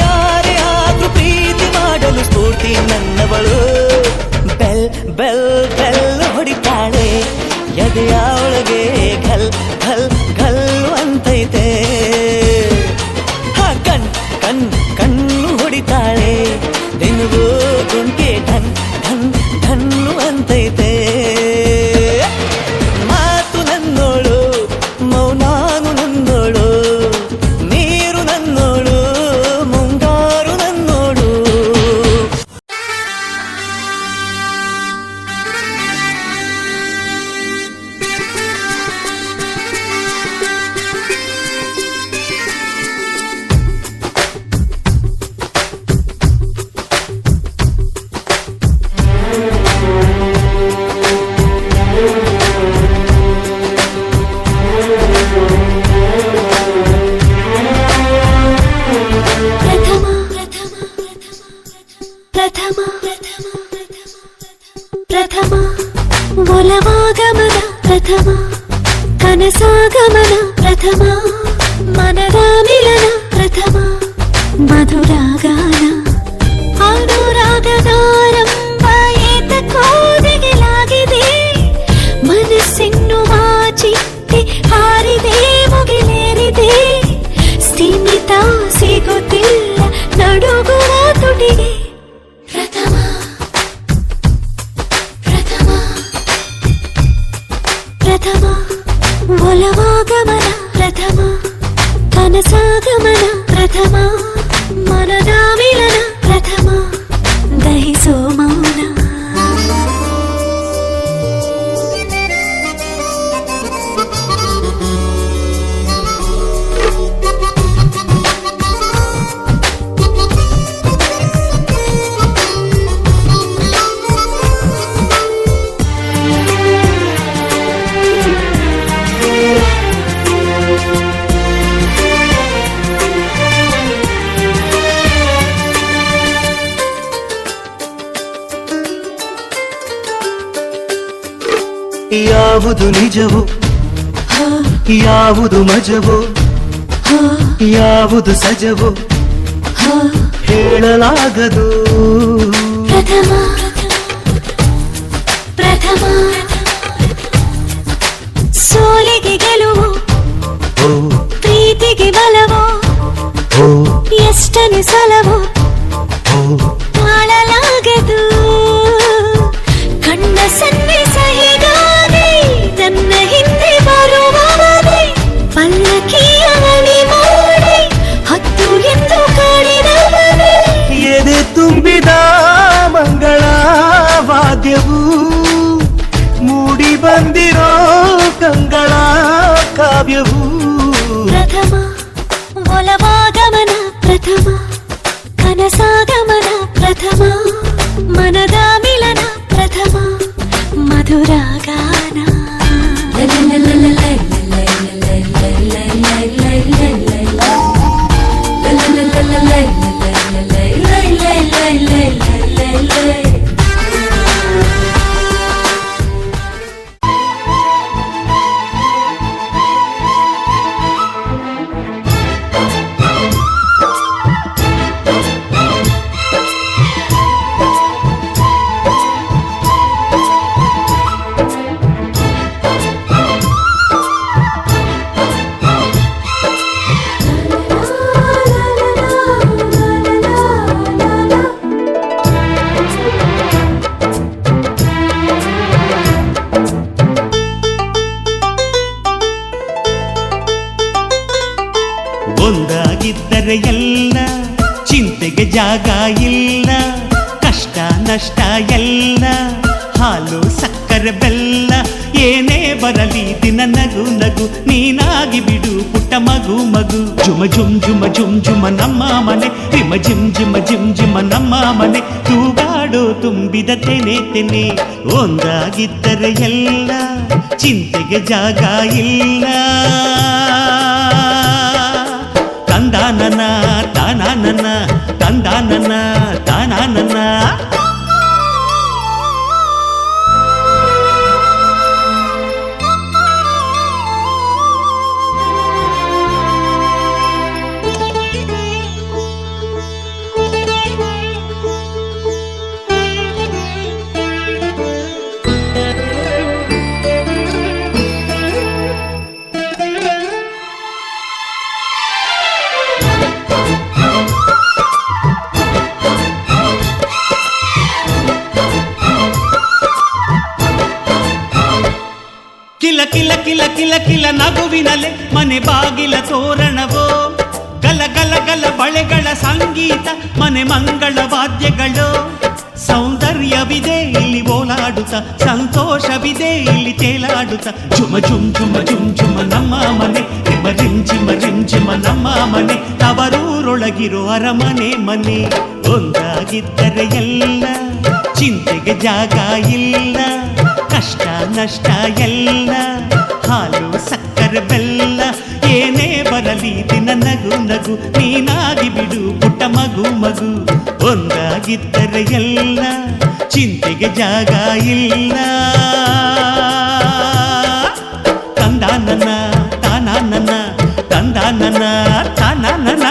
H: ಯಾರೇ ಆದ್ರೂ ಪ್ರೀತಿ ಮಾಡಲು ಸ್ಫೂರ್ತಿ ನನ್ನವಳು ಬೆಲ್ ಬೆಲ್ ಬೆಲ್ ಹೊಡಿತಾಳೆ ಎದೆಯ ಒಳಗೆ ಘಲ್ ಘಲ್ ಘಲ್ ಅಂತೈತೆ ಕಣ್ಣು ಹೊಡಿತಾಳೆ ನಿನಗೂ ಗುಂಗೆ ಢನ್ ಢನ್ ಢನ್ನು ಅಂತೈತೆ ಮಾತು ನನ್ನೋಳು ಮೌನಾನು ನನ್ನೋಳು ನೀರು ನನ್ನೋಳು ಮುಂಗಾರು ನನ್ನೋಳು
B: ಪ್ರಥಮ ಒಲವಾಗಮನ ಪ್ರಥಮ ಕನಸಾಗಮನ ಪ್ರಥಮ ಮನದ ಮಿಲನ ಪ್ರಥಮ ಮಧುರಾಗಾನ ಅನುರಾಗದಾರಂಭ ಏತಕೋದಿಗೆಲಾಗಿದೆ ಮನಸ್ಸೆನ್ನುವ ಚಿಟ್ಟೆ ಹಾರಿದೆ ಮುಗಿಲೇರಿದೆ ಸ್ಥಿಮಿತ ಸಿಗುತ್ತಿಲ್ಲ ನಡುಗುವ ತುಟಿಗೆ ಪ್ರಥಮ ಪ್ರಥಮ ಒಲವಾಗಮನ ಪ್ರಥಮ ಕನಸಾಗಮನ ಪ್ರಥಮ ಮನದ ಮಿಲನ ಪ್ರಥಮ ದಹಿಸೋ ಮೌನ
A: ಯಾವುದು ನಿಜವೋ ಯಾವುದು ಮಜವೋ ಯಾವುದು ಸಜವೋ ಹೇಳಲಾಗದು
B: ಪ್ರಥಮ ಪ್ರಥಮ ಸೋಲಿಗೆ ಗೆಲುವು ಪ್ರೀತಿಗೆ ಬಲವೋ ಎಷ್ಟನೇ ಸಲವೋ ತಾಳಲಾಗದು ಕಣ್ಣ ಸನ್ನಿಧಾನ
F: ಬಂದಿರೋ ಕಂಗಳ ಕಾವ್ಯವು
B: ಪ್ರಥಮ ಒಲವಾಗಮನ ಪ್ರಥಮ ಕನಸಾಗಮನ ಪ್ರಥಮ ಮನದ ಮಿಲನ ಪ್ರಥಮ ಮಧುರಾಗಾನ
A: ಒಂದಾಗಿದ್ದರೆ ಎಲ್ಲ ಚಿಂತೆಗೆ ಜಾಗ ಇಲ್ಲ ಕಷ್ಟ ನಷ್ಟ ಎಲ್ಲ ಹಾಲು ಸಕ್ಕರೆ ಬೆಲ್ಲ ಏನೇ ಬರಲಿ ದಿನ ನಗು ನಗು ನೀನಾಗಿ ಬಿಡು ಪುಟ್ಟ ಮಗು ಮಗು ಜುಮ ಜುಮ್ ಜುಮ ಜುಮ್ ಜುಮ ನಮ್ಮ ಮನೆ ರಿಮ ಜಿಮ್ ಜಿಮ ಜಿಮ್ ಜಿಮ ನಮ್ಮ ಮನೆ ತೂಗಾಡೋ ತುಂಬಿದ ತೆನೆ ತೆನೆ ಒಂದಾಗಿದ್ದರೆ ಎಲ್ಲ ಚಿಂತೆಗೆ ಜಾಗ ಇಲ್ಲ ತಂದಾನನ ತಾನಾನನ ತಂದಾನನ ತಾನಾನನ ಕಿಲ ಕಿಲ ಕಿಲ ಕಿಲ ಕಿಲ ನಗುವಿನಲೆ ಮನೆ ಬಾಗಿಲ ತೋರಣವೋ ಗಲ ಗಲ ಗಲ ಬಳೆಗಳ ಸಂಗೀತ ಮನೆ ಮಂಗಳ ವಾದ್ಯಗಳು ಸೌಂದರ್ಯವಿದೆ ಇಲ್ಲಿ ಓಲಾಡುತ್ತ ಸಂತೋಷವಿದೆ ಇಲ್ಲಿ ತೇಲಾಡುತ್ತ ಜುಮ ಜುಮ್ ಜುಮ ಜುಮ್ ಜುಮ ನಮ್ಮ ಮನೆ ರಿಮ ರಿಮ್ ಜಿಮ ರಿಮ್ ಜಿಮ ನಮ್ಮ ಮನೆ ತವರೂರೊಳಗಿರೋ ಅರಮನೆ ಮನೆ ಒಂದಾಗಿದ್ದರೆ ಎಲ್ಲ ಚಿಂತೆಗೆ ಜಾಗ ಇಲ್ಲ ಕಷ್ಟ ನಷ್ಟ ಎಲ್ಲ ಹಾಲು ಸಕ್ಕರೆ ಬೆಲ್ಲ ಏನೇ ಬರಲಿ ದಿನ ನಗು ನಗು ನೀನಾಗಿ ಬಿಡು ಪುಟ್ಟ ಮಗು ಮಗು ಒಂದಾಗಿದ್ದರೆ ಎಲ್ಲ ಚಿಂತೆಗೆ ಜಾಗ ಇಲ್ಲ ತಂದಾನನ ತಾನಾನನ ತಂದಾನನ ತಾನಾನನ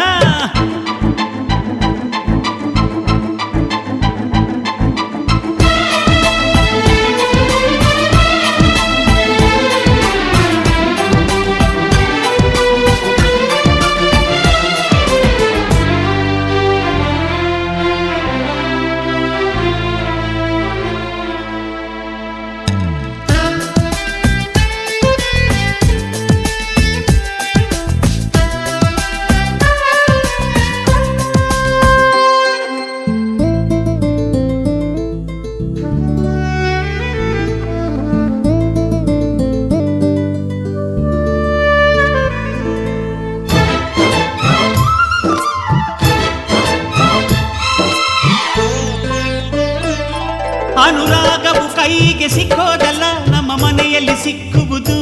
A: ಅನುರಾಗವು ಕೈಗೆ ಸಿಕ್ಕೋದಲ್ಲ ನಮ್ಮ ಮನೆಯಲ್ಲಿ ಸಿಕ್ಕುವುದು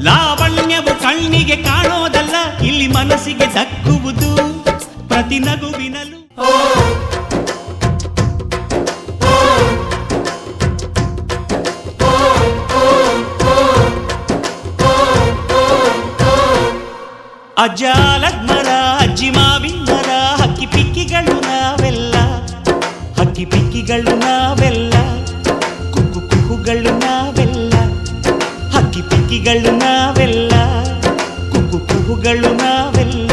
A: ಲಾವಣ್ಯವು ಕಣ್ಣಿಗೆ ಕಾಣೋದಲ್ಲ ಇಲ್ಲಿ ಮನಸ್ಸಿಗೆ ದಕ್ಕುವುದು ಪ್ರತಿ ನಗುವಿನಲು ಅಜ್ಜಾಲದ ಮರ ಅಜ್ಜಿ ಮಾವಿನ ಮರ ಹಕ್ಕಿ ಪಿಕ್ಕಿಗಳು ನಾವೆಲ್ಲ ಹಕ್ಕಿ ಪಿಕ್ಕಿಗಳು ನಾವೆಲ್ಲ ಕುಕ್ಕು ಕುಹುಗಳು ನಾವೆಲ್ಲ ಹಕ್ಕಿ ಪಿಕ್ಕಿಗಳು ನಾವೆಲ್ಲ ಕುಕ್ಕು ಕುಹುಗಳು ನಾವೆಲ್ಲ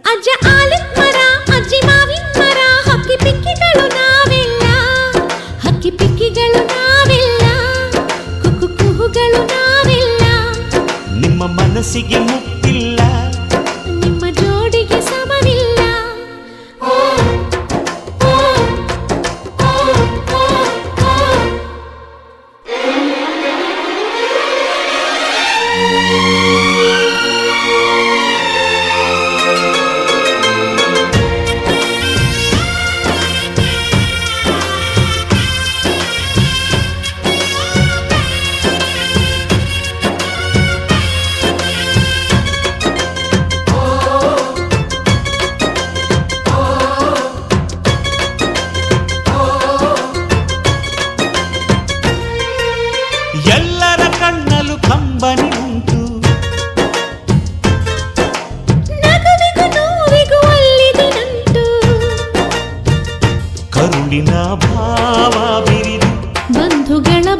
B: ಅಜ್ಜ ಆಲದ ಮರ ಅಜ್ಜಿ ಮಾವಿನ ಮರ ಹಕ್ಕಿ ಪಿಕ್ಕಿಗಳು ನಾವೆಲ್ಲ ಹಕ್ಕಿ ಪಿಕ್ಕಿಗಳು ನಾವೆಲ್ಲ ಕುಕ್ಕು ಕುಹುಗಳು ನಾವೆಲ್ಲ
A: ನಿಮ್ಮ ಮನಸ್ಸಿಗೆ ಮುಟ್ಟಿಲ್ಲ
B: ನಿಮ್ಮ ಜೋಡಿಗೆ ಸಮವಿಲ್ಲ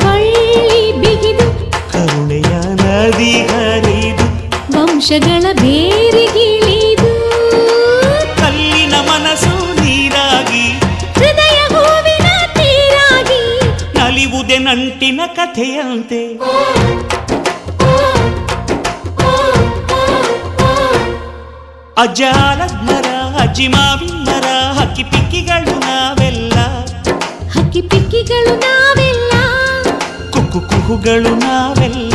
B: ಬಳ್ಳಿ ಬಿಗಿದು
A: ಕರುಣೆಯ ನದಿ ಹರಿದು
B: ವಂಶಗಳ ಬೇರಿಗಿಳಿದು
A: ಕಲ್ಲಿನ ಮನಸ್ಸು ನೀರಾಗಿ
B: ಹೃದಯ ಹೂವಿನ ತೀರಾಗಿ
A: ನಲಿವುದೆ ನಂಟಿನ ಕಥೆಯಂತೆ ಅಜ್ಜಾಲದ ಮರ ಅಜ್ಜಿ ಮಾವಿನ ಮರ ಹಕ್ಕಿ ಪಿಕ್ಕಿಗಳು ನಾವೆಲ್ಲ
B: ಹಕ್ಕಿ ಪಿಕ್ಕಿಗಳು ನಾವೆಲ್ಲ
A: ಕುಕ್ಕು ಕುಹುಗಳು ನಾವೆಲ್ಲ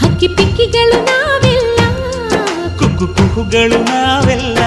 B: ಹಕ್ಕಿ ಪಿಕ್ಕಿಗಳು ನಾವೆಲ್ಲ
A: ಕುಕ್ಕು ಕುಹುಗಳು ನಾವೆಲ್ಲ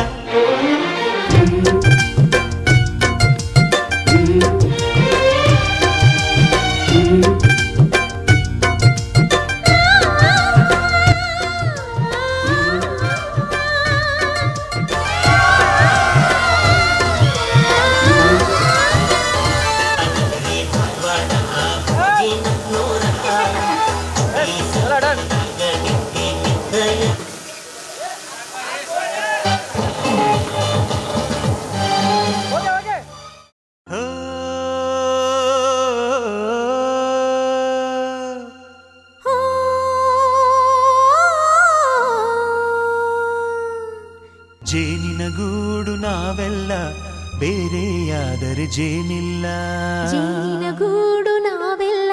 A: ಜೇನಿನ ಗೂಡು ನಾವೆಲ್ಲ ಬೇರೆಯಾದರೆ ಜೇನಿಲ್ಲ
B: ಜೇನಿನ ಗೂಡು ನಾವೆಲ್ಲ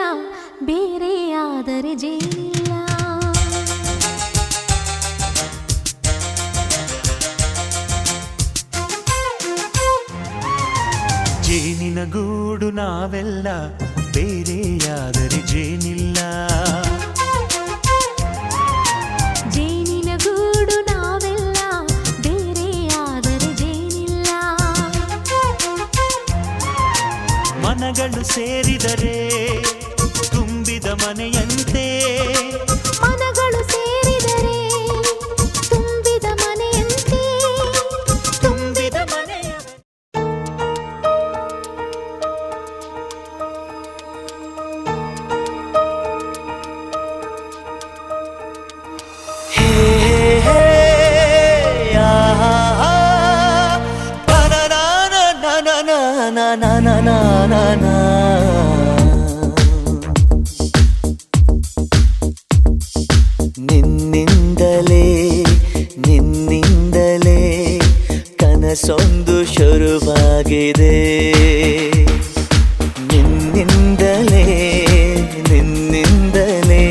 B: ಬೇರೆಯಾದರೆ ಜೇನಿಲ್ಲ
A: ಜೇನಿನ ಗೂಡು ನಾವೆಲ್ಲ ಬೇರೆಯಾದರೆ ಜೇನಿಲ್ಲ
B: ಜೇನಿನ ಗೂಡು ನಾವೆಲ್ಲ ಬೇರೆಯಾದರೆ ಜೇನಿಲ್ಲ
A: ಮನಗಳು ಸೇರಿದರೆ ತುಂಬಿದ ಮನೆಯಂತೆ
B: ಮನಗಳು ಸೇರಿದರೆ ತುಂಬಿದ ಮನೆಯಂತೆ
A: ತುಂಬಿದ ಮನೆಯ
H: ನಿನ್ನಿಂದಲೇ ನಿನ್ನಿಂದಲೇ ಕನಸೊಂದು ಶುರುವಾಗಿದೆ ನಿನ್ನಿಂದಲೇ ನಿನ್ನಿಂದಲೇ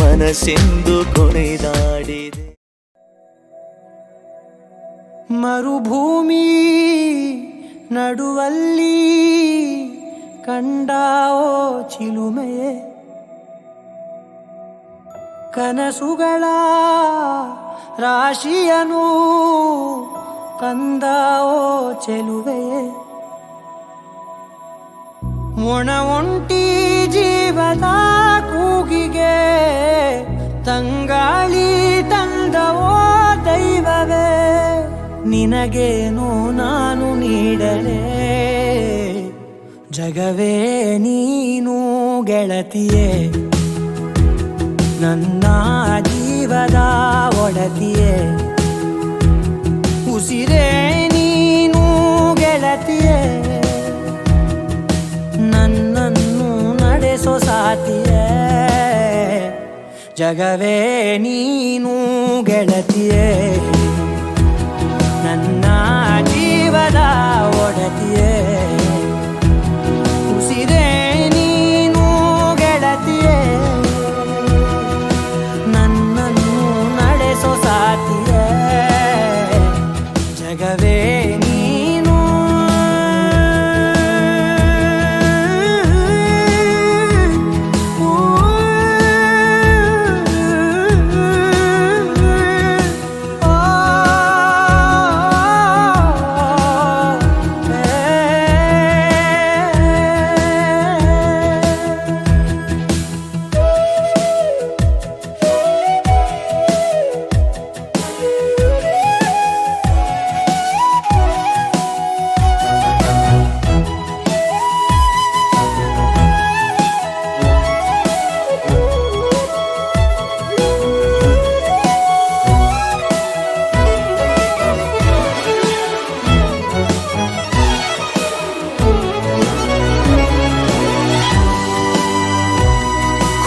H: ಮನಸ್ಸಿಂದು ಕುಣಿದಾಡಿದೆ
F: ಮರುಭೂಮಿ ನಡುವಲ್ಲಿ ಕಂಡಾವೋ ಚಿಲುಮೆಯೇ ಕನಸುಗಳ ರಾಶಿಯನು ಕಂದಾವೋ ಚೆಲುವೆಯೇ ಒಣ ಒಂಟಿ ಜೀವದ ಕೂಗಿಗೆ ತಂಗಾಳಿ ತಂದವೋ ದೈವವೇ ನಿನಗೇನು ನಾನು ನೀಡಲೇ ಜಗವೇ ನೀನು ಗೆಳತಿಯೇ ನನ್ನ ಜೀವದ ಒಡತಿಯೇ ಉಸಿರೇ ನೀನು ಗೆಳತಿಯೇ ನನ್ನನ್ನು ನಡೆಸೋ ಸಾತಿಯೇ ಜಗವೇ ನೀನು ಗೆಳತಿಯೇ ನನ್ನ ಜೀವದ ಒಡತಿಯೇ ಉಸಿರೇ ನೀನು ಗೆಳತಿಯೇ ನನ್ನನ್ನು ನಡೆಸೋ ಸಾತಿಯೇ ಜಗವೇ ನೀನು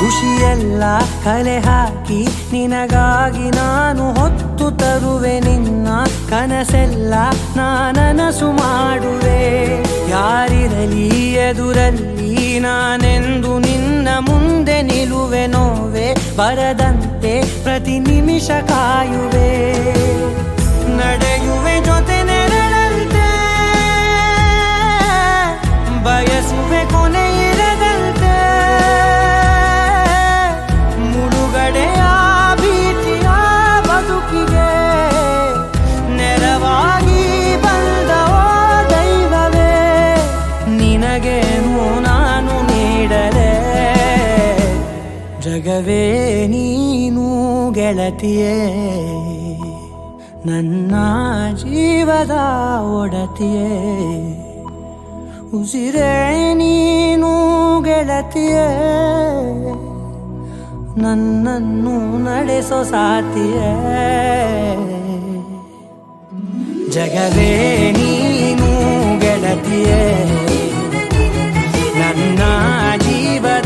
F: ಖುಷಿಯೆಲ್ಲ ಕಲೆ ಹಾಕಿ ನಿನಗಾಗಿ ನಾನು ಹೊತ್ತು ತರುವೆ ನಿನ್ನ ಕನಸೆಲ್ಲ ನಾನನಸು ಮಾಡುವೆ ಯಾರಿರಲಿ ಎದುರಲ್ಲಿ ನಾನೆಂದು ನಿನ್ನ ಮುಂದೆ ನಿಲ್ಲುವೆ ನೋವೆ ಬರದಂತೆ ಪ್ರತಿ ನಿಮಿಷ ಕಾಯುವೆ ನಡೆಯುವೆ ಜೊತೆ ನೆರಳಂತೆ ಬಯಸುವೆ ಕೊನೆ ಇರದಂತೆ ಮುಳುಗಡೆಯ ಭೀತಿಯ ಬದುಕಿಗೆ ನೆರವಾಗಿ ಬಂದವೋ ದೈವವೇ ನಿನಗೇನು ನಾನು ನೀಡಲೆ ಜಗವೇ ನೀನು ಗೆಳತಿಯೇ ನನ್ನ ಜೀವದ ಒಡತಿಯೇ ಉಸಿರೇ ನೀನು ಗೆಳತಿಯೇ ನನ್ನನ್ನು ನಡೆಸೋ ಸಾತಿಯೇ ಜಗವೇ ನೀನು ಗೆಳತಿಯೇ ನನ್ನ ಜೀವದ